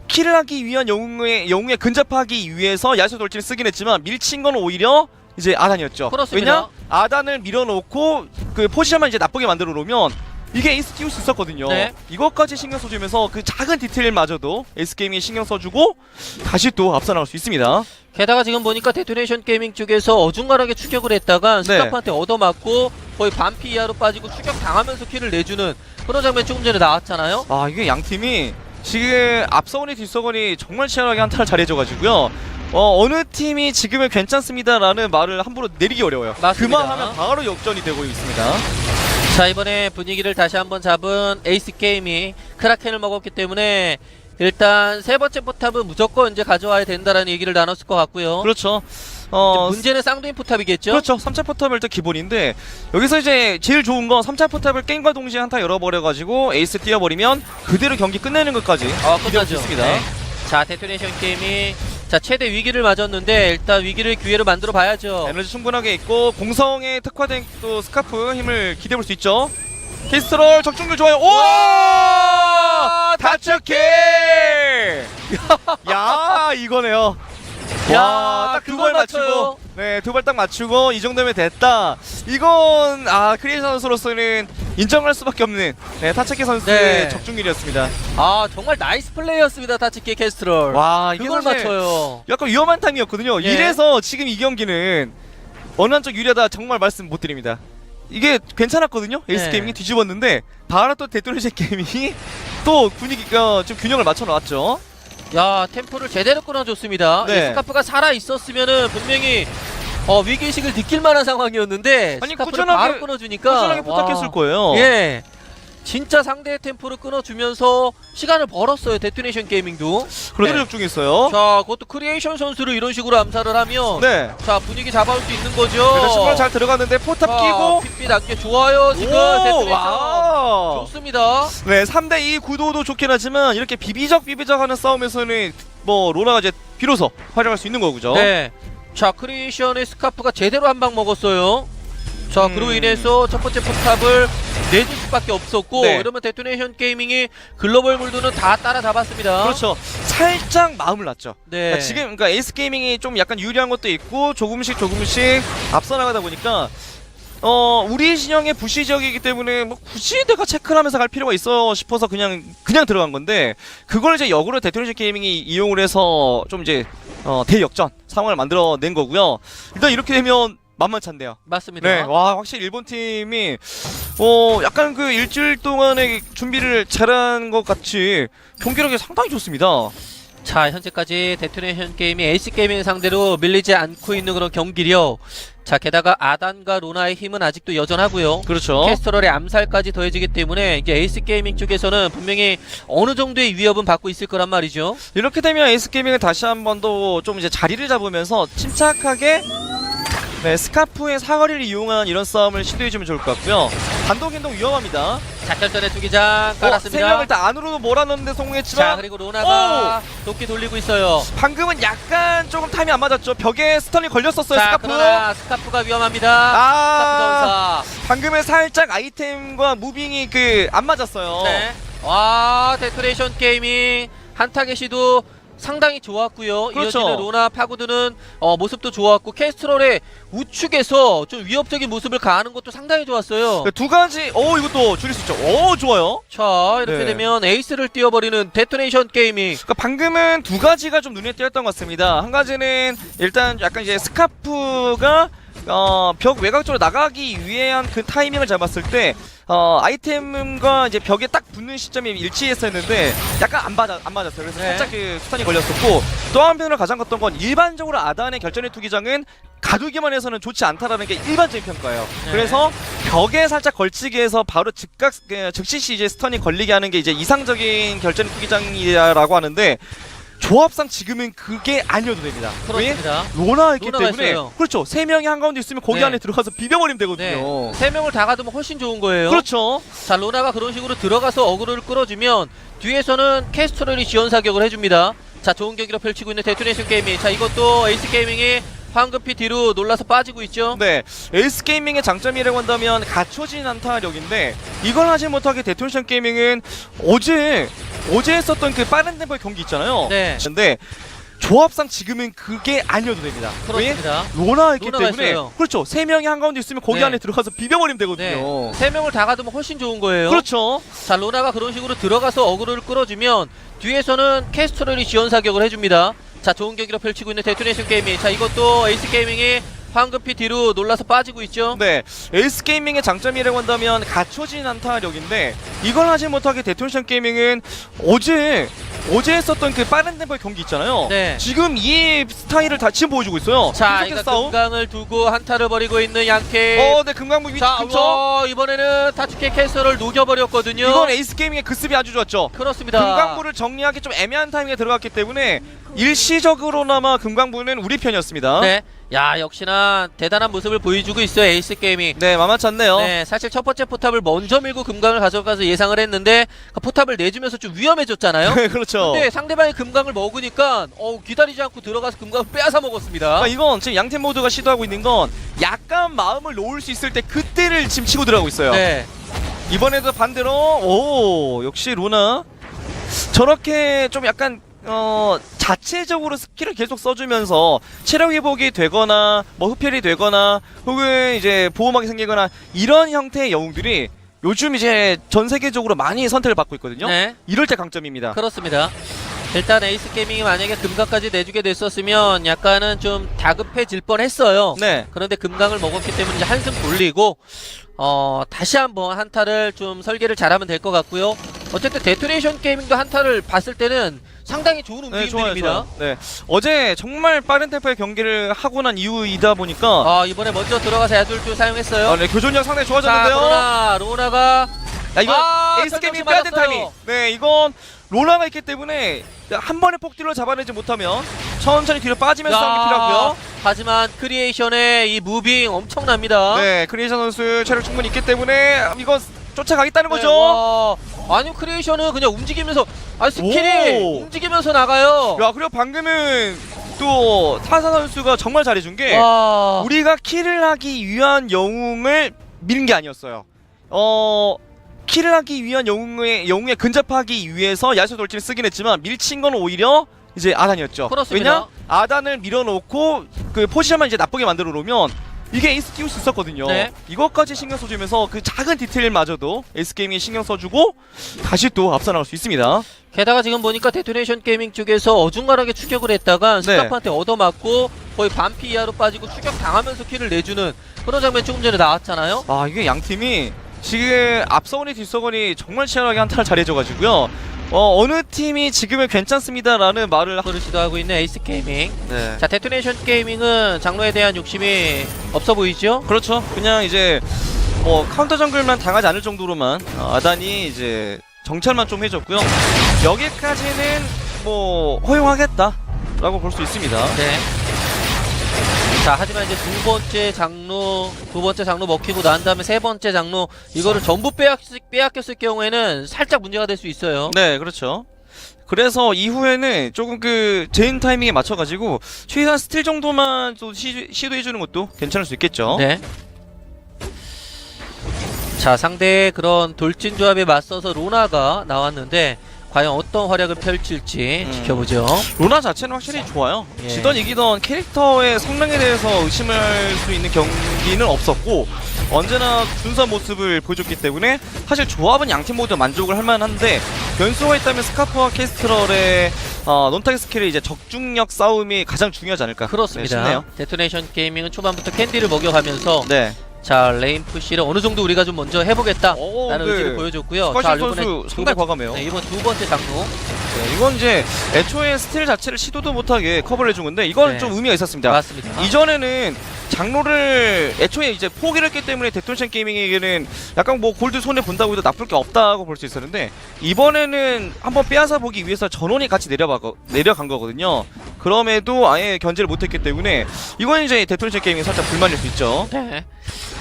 킬을 하기 위한 영웅에 근접하기 위해서 야수 돌진을 쓰긴 했지만 밀친 건 오히려 이제 아단이었죠. 그렇습니다. 왜냐? 아단을 밀어놓고 그 포지션만 이제 나쁘게 만들어 놓으면 이게 에이스 띄울 수 있었거든요. 네. 이것까지 신경 써주면서 그 작은 디테일마저도 에이스 게이밍이 신경 써주고 다시 또 앞서 나갈 수 있습니다. 게다가 지금 보니까 데토네이션 게이밍 쪽에서 어중간하게 추격을 했다가 스카프한테 얻어맞고 거의 반피 이하로 빠지고 추격 당하면서 킬을 내주는 그런 장면 조금 전에 나왔잖아요. 아, 이게 양 팀이 지금 앞서거니 뒤서거니 정말 치열하게 한타를 잘해줘가지고요. 어느 팀이 지금은 괜찮습니다라는 말을 함부로 내리기 어려워요. 맞습니다. 그만하면 바로 역전이 되고 있습니다. 자, 이번에 분위기를 다시 한번 잡은 에이스 게임이 크라켄을 먹었기 때문에 일단 세 번째 포탑은 무조건 이제 가져와야 된다라는 얘기를 나눴을 것 같고요. 그렇죠. 이제 문제는 쌍둥이 포탑이겠죠? 그렇죠. 3차 포탑은 일단 기본인데 여기서 이제 제일 좋은 건 3차 포탑을 게임과 동시에 한타 열어버려가지고 에이스 띄워버리면 그대로 경기 끝내는 것까지 기대할 수 끝나죠. 있습니다. 네. 자, 데토네이션 게임이 자 최대 위기를 맞았는데 일단 위기를 기회로 만들어 봐야죠. 에너지 충분하게 있고 공성에 특화된 또 스카프 힘을 기대해볼 수 있죠. 캐스트롤 적중률 좋아요. 오! 다츠키! 야, 이거네요. 야, 딱 두 발 그걸 맞추고, 맞춰요. 네, 두 발 딱 맞추고 이 정도면 됐다. 이건 크리에이션 선수로서는 인정할 수밖에 없는 타츠키 선수의 네. 적중률이었습니다. 아, 정말 나이스 플레이였습니다. 타치키 캐스트롤. 와, 이게 그걸 사실 맞춰요. 약간 위험한 타임이었거든요. 예. 이래서 지금 이 경기는 어느 한쪽 유리하다 정말 말씀 못 드립니다. 이게 괜찮았거든요. 에이스 네. 게이밍이 뒤집었는데 바로 또 데토네이션 게이밍이 또 분위기가 좀 균형을 맞춰 놨죠. 야, 템포를 제대로 끊어줬습니다. 네. 이 스카프가 살아 있었으면은 분명히 위기의식을 느낄 만한 상황이었는데 아니, 스카프를 꾸준하게- 바로 끊어주니까 꾸준하게 부탁했을 거예요. 예, 진짜 상대의 템포를 끊어주면서 시간을 벌었어요. 데토네이션 게이밍도. 그대로 네. 적중했어요. 자, 그것도 크리에이션 선수를 이런 식으로 암살을 하면 네. 자, 분위기 잡아올 수 있는 거죠. 그래서 신발 잘 들어갔는데 포탑 끼고 핏빛 낮게 좋아요. 지금 데토네이션 와. 좋습니다. 네, 3대2 구도도 좋긴 하지만 이렇게 비비적 하는 싸움에서는 뭐 로라가 이제 비로소 활용할 수 있는 거고요. 네. 자, 크리에이션의 스카프가 제대로 한 방 먹었어요. 자, 그로 인해서 첫 번째 포탑을 내줄 수밖에 없었고 네. 이러면 데토네이션 게이밍이 글로벌 물드는 다 따라잡았습니다. 그렇죠. 살짝 마음을 놨죠. 네. 그러니까 에이스 게이밍이 좀 약간 유리한 것도 있고 조금씩 앞서 나가다 보니까 우리 진영의 부시 지역이기 때문에 뭐 굳이 내가 체크를 하면서 갈 필요가 있어 싶어서 그냥 들어간 건데 그걸 이제 역으로 데토네이션 게이밍이 이용을 해서 좀 이제 대역전 상황을 만들어낸 거고요. 일단 이렇게 되면 만만찮네요. 맞습니다. 네, 와 확실히 일본 팀이 약간 그 일주일 동안의 준비를 잘한 것 같이 경기력이 상당히 좋습니다. 자, 현재까지 데토네이션 게임이 에이스 게이밍 상대로 밀리지 않고 있는 그런 경기력. 자, 게다가 아단과 로나의 힘은 아직도 여전하고요. 그렇죠. 캐스터럴의 암살까지 더해지기 때문에 이제 에이스 게이밍 쪽에서는 분명히 어느 정도의 위협은 받고 있을 거란 말이죠. 이렇게 되면 에이스 게이밍은 다시 한 번 더 좀 이제 자리를 잡으면서 침착하게 스카프의 사거리를 이용한 이런 싸움을 시도해주면 좋을 것 같고요. 단독 행동 위험합니다. 작전전의 투기장 깔았습니다. 3명을 다 안으로 몰아넣는데 성공했지만 자, 그리고 로나가 도끼 돌리고 있어요. 방금은 약간 조금 타임이 안 맞았죠. 벽에 스턴이 걸렸었어요. 자, 스카프. 그러나 스카프가 위험합니다. 스카프 방금은 살짝 아이템과 무빙이 안 맞았어요. 전사. 네. 와, 데토네이션 게이밍 한타겟 시도 상당히 좋았고요. 그렇죠. 이어지는 로나 파고드는 모습도 좋았고 캐스트롤의 우측에서 좀 위협적인 모습을 가하는 것도 상당히 좋았어요. 두 가지. 이것도 줄일 수 있죠. 좋아요. 자, 이렇게 네. 되면 에이스를 띄워버리는 데토네이션 게이밍. 그러니까 방금은 두 가지가 좀 눈에 띄었던 것 같습니다. 한 가지는 일단 약간 이제 스카프가 벽 외곽 쪽으로 나가기 위한 그 타이밍을 잡았을 때 아이템과 이제 벽에 딱 붙는 시점이 일치했었는데 약간 안 맞았어요. 그래서 네. 살짝 그 스턴이 걸렸었고, 또 한편으로 가장 컸던 건 일반적으로 아단의 결전의 투기장은 가두기만 해서는 좋지 않다라는 게 일반적인 평가예요. 네. 그래서 벽에 살짝 걸치게 해서 바로 즉시 이제 스턴이 걸리게 하는 게 이제 이상적인 결전의 투기장이라고 하는데, 조합상 지금은 그게 아니어도 됩니다. 왜? 그렇습니다. 로나가 있기 로나가 때문에. 있어요. 그렇죠. 3명이 한가운데 있으면 거기 네. 안에 들어가서 비벼버리면 네. 되거든요. 3명을 다 가두면 훨씬 좋은 거예요. 그렇죠. 자, 로나가 그런 식으로 들어가서 어그로를 끌어주면 뒤에서는 캐스트럴이 지원 사격을 해줍니다. 자, 좋은 경기로 펼치고 있는 데토네이션 게이밍. 자, 이것도 에이스 게이밍이 황급히 뒤로 놀라서 빠지고 있죠. 네, 에이스 게이밍의 장점이라고 한다면 갖춰진 안타력인데, 이걸 하지 못하게 데토네이션 게이밍은 어제 했었던 그 빠른 템포의 경기 있잖아요. 네. 근데 조합상 지금은 그게 아니어도 됩니다. 왜? 그렇습니다. 로나가 있기 로나가 때문에. 있어요. 그렇죠. 3명이 한가운데 있으면 거기 네. 안에 들어가서 비벼버리면 네. 되거든요. 3명을 다 가두면 훨씬 좋은 거예요. 그렇죠. 자, 로나가 그런 식으로 들어가서 어그로를 끌어주면 뒤에서는 캐스트럴이 지원 사격을 해줍니다. 자, 좋은 경기로 펼치고 있는 데토네이션 게이밍. 자, 이것도 에이스 게이밍이 황급히 뒤로 놀라서 빠지고 있죠. 네, 에이스 게이밍의 장점이라고 한다면 갖춰진 안타력인데, 이걸 하지 못하게 데토네이션 게이밍은 어제 했었던 그 빠른 템포의 경기 있잖아요. 네. 지금 이 스타일을 다 지금 보여주고 있어요. 자, 계속해서 이거 싸움. 금강을 두고 한타를 벌이고 있는 양케. 네, 금강무 위치 자, 근처. 이번에는 타츠케 캐스터를 녹여버렸거든요. 이건 에이스 게이밍의 급습이 아주 좋았죠. 그렇습니다. 금강부를 정리하기 좀 애매한 타이밍에 들어갔기 때문에 일시적으로나마 금강부는 우리 편이었습니다. 네. 야, 역시나 대단한 모습을 보여주고 있어요, 에이스 게이밍. 네, 만만치 않네요. 네, 사실 첫 번째 포탑을 먼저 밀고 금강을 가져가서 예상을 했는데 그 포탑을 내주면서 좀 위험해졌잖아요. 네, 그렇죠. 근데 상대방이 금강을 먹으니까 기다리지 않고 들어가서 금강을 빼앗아 먹었습니다. 이건 지금 양팀 모두가 시도하고 있는 건 약간 마음을 놓을 수 있을 때 그때를 지금 치고 들어가고 있어요. 네. 이번에도 반대로 역시 로나 저렇게 좀 약간 자체적으로 스킬을 계속 써주면서 체력 회복이 되거나 뭐 흡혈이 되거나 혹은 이제 보호막이 생기거나 이런 형태의 영웅들이 요즘 이제 전 세계적으로 많이 선택을 받고 있거든요. 네. 이럴 때 강점입니다. 그렇습니다. 일단 에이스 게이밍이 만약에 금강까지 내주게 됐었으면 약간은 좀 다급해질 뻔했어요. 네. 그런데 금강을 먹었기 때문에 이제 한숨 돌리고 다시 한번 한타를 좀 설계를 잘하면 될 것 같고요. 어쨌든 데토네이션 게이밍도 한타를 봤을 때는 상당히 좋은 네, 움직임들입니다. 좋아요. 네. 어제 정말 빠른 템포의 경기를 하고 난 이후이다 보니까 이번에 먼저 들어가서 야돌주 사용했어요. 네, 교전력 상당히 자, 좋아졌는데요. 로나가 이건 에이스 설정시 게이밍 빼야 된 맞았어요. 타이밍. 네, 이건 로나가 있기 때문에 한 번에 폭딜로 잡아내지 못하면 천천히 뒤로 빠지면서 싸움이 필요하고요. 하지만 크리에이션의 이 무빙 엄청납니다. 네, 크리에이션 선수 체력 충분히 있기 때문에 이거 쫓아가겠다는 네, 거죠. 와. 아니 크리에이션은 그냥 움직이면서 스킬이 오. 움직이면서 나가요. 야, 그리고 방금은 또 타사 선수가 정말 잘해준 게 와. 우리가 킬을 하기 위한 영웅을 미는 게 아니었어요. 킬을 하기 위한 영웅에 근접하기 위해서 야수 돌진을 쓰긴 했지만 밀친 건 오히려 이제 아단이었죠. 그렇습니다. 왜냐? 아단을 밀어놓고 그 포지션만 이제 나쁘게 만들어 놓으면 이게 에이스 띄울 수 있었거든요. 네. 이것까지 신경 써주면서 그 작은 디테일마저도 에이스 게이밍이 신경 써주고 다시 또 앞서 나갈 수 있습니다. 게다가 지금 보니까 데토네이션 게이밍 쪽에서 어중간하게 추격을 했다가 스카프한테 얻어맞고 거의 반피 이하로 빠지고 추격 당하면서 킬을 내주는 그런 장면이 조금 전에 나왔잖아요. 아, 이게 양 팀이 지금 앞서거니 뒤서거니 정말 치열하게 한타를 잘해줘가지고요. 어느 팀이 지금은 괜찮습니다라는 말을 그걸 시도하고 있는 에이스 게이밍. 네. 자, 데토네이션 게이밍은 장로에 대한 욕심이 없어 보이죠? 그렇죠. 그냥 이제 카운터 정글만 당하지 않을 정도로만 아단이 이제 정찰만 좀 해줬고요. 여기까지는 뭐 허용하겠다라고 볼 수 있습니다. 네. 자, 하지만 이제 두 번째 장로 먹히고 난 다음에 세 번째 장로 이거를 전부 빼앗겼을 경우에는 살짝 문제가 될 수 있어요. 네, 그렇죠. 그래서 이후에는 조금 그 제인 타이밍에 맞춰가지고 최대한 스틸 정도만 또 시도해주는 것도 괜찮을 수 있겠죠. 네. 자, 상대의 그런 돌진 조합에 맞서서 로나가 나왔는데 과연 어떤 활약을 펼칠지 지켜보죠. 로나 자체는 확실히 좋아요. 예. 지던 이기던 캐릭터의 성능에 대해서 의심할 수 있는 경기는 없었고 언제나 준수한 모습을 보여줬기 때문에 사실 조합은 양팀 모두 만족을 할 만한데 변수가 있다면 스카프와 캐스트럴의 논타겟 스킬의 이제 적중력 싸움이 가장 중요하지 않을까. 그렇습니다. 네, 싶네요. 데토네이션 게이밍은 초반부터 캔디를 먹여가면서 네. 자 레인 푸시를 어느 정도 우리가 좀 먼저 해보겠다 오, 라는 네. 의지를 보여줬고요. 스쿼시 자 선수 이번에 상당히 과감해요. 네, 이번 두 번째 장로 네, 이건 이제 애초에 스틸 자체를 시도도 못하게 커버를 해준 건데 이건 네. 좀 의미가 있었습니다. 맞습니다. 이전에는 장로를 애초에 이제 포기를 했기 때문에 데토네이션 게이밍에게는 약간 뭐 골드 손해 본다고 해도 나쁠 게 없다고 볼 수 있었는데 이번에는 한번 빼앗아 보기 위해서 전원이 같이 내려간 거거든요. 그럼에도 아예 견제를 못했기 때문에 이건 이제 데토네이션 게이밍이 살짝 불만일 수 있죠. 네.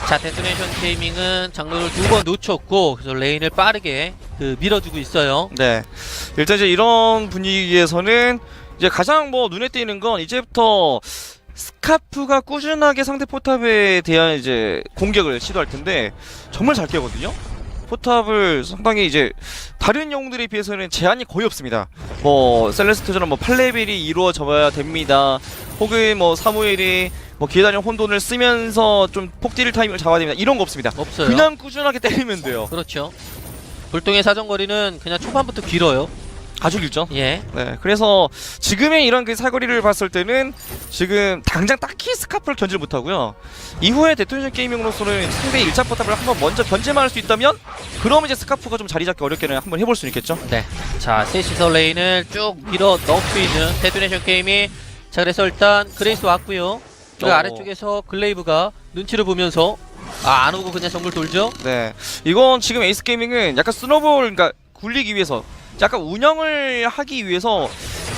자 데토네이션 게이밍은 장로를 두 번 놓쳤고 그래서 레인을 빠르게 밀어주고 있어요. 네. 일단 이제 이런 분위기에서는 이제 가장 뭐 눈에 띄는 건 이제부터 스카프가 꾸준하게 상대 포탑에 대한 이제 공격을 시도할 텐데 정말 잘 깨거든요. 포탑을 상당히 이제 다른 영웅들에 비해서는 제한이 거의 없습니다. 뭐 셀레스트처럼 뭐 8레벨이 이루어져야 됩니다. 혹은 뭐 사무엘이 뭐 기회단용 혼돈을 쓰면서 좀 폭딜 타이밍을 잡아야 됩니다. 이런 거 없습니다. 없어요. 그냥 꾸준하게 때리면 돼요. 그렇죠. 불똥의 사정거리는 그냥 초반부터 길어요. 아주 길죠. 예. 네, 그래서 지금의 이런 그 사거리를 봤을 때는 지금 당장 딱히 스카프를 견제를 못하고요. 이후에 데토네이션 게이밍으로서는 상대의 1차 포탑을 한번 먼저 견제만 할 수 있다면 그럼 이제 스카프가 좀 자리 잡기 어렵게는 한번 해볼 수 있겠죠. 네. 자 셋이서 레인을 쭉 밀어 넣을 수 있는 데토네이션 게임이 자 그래서 일단 그레이스 왔고요. 그리고 아래쪽에서 글레이브가 눈치를 보면서 안 오고 그냥 정글 돌죠. 네, 이건 지금 에이스 게이밍은 약간 스노볼 그러니까 굴리기 위해서 약간 운영을 하기 위해서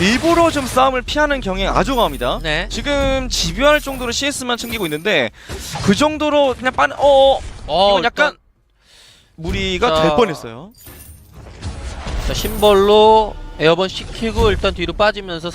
일부러 좀 싸움을 피하는 경향이 아주 강합니다. 네. 지금 집요할 정도로 CS만 챙기고 있는데 그 정도로 그냥 빠른 이건 약간 무리가 자, 될 뻔했어요. 자 심벌로 에어번 시키고 일단 뒤로 빠지면서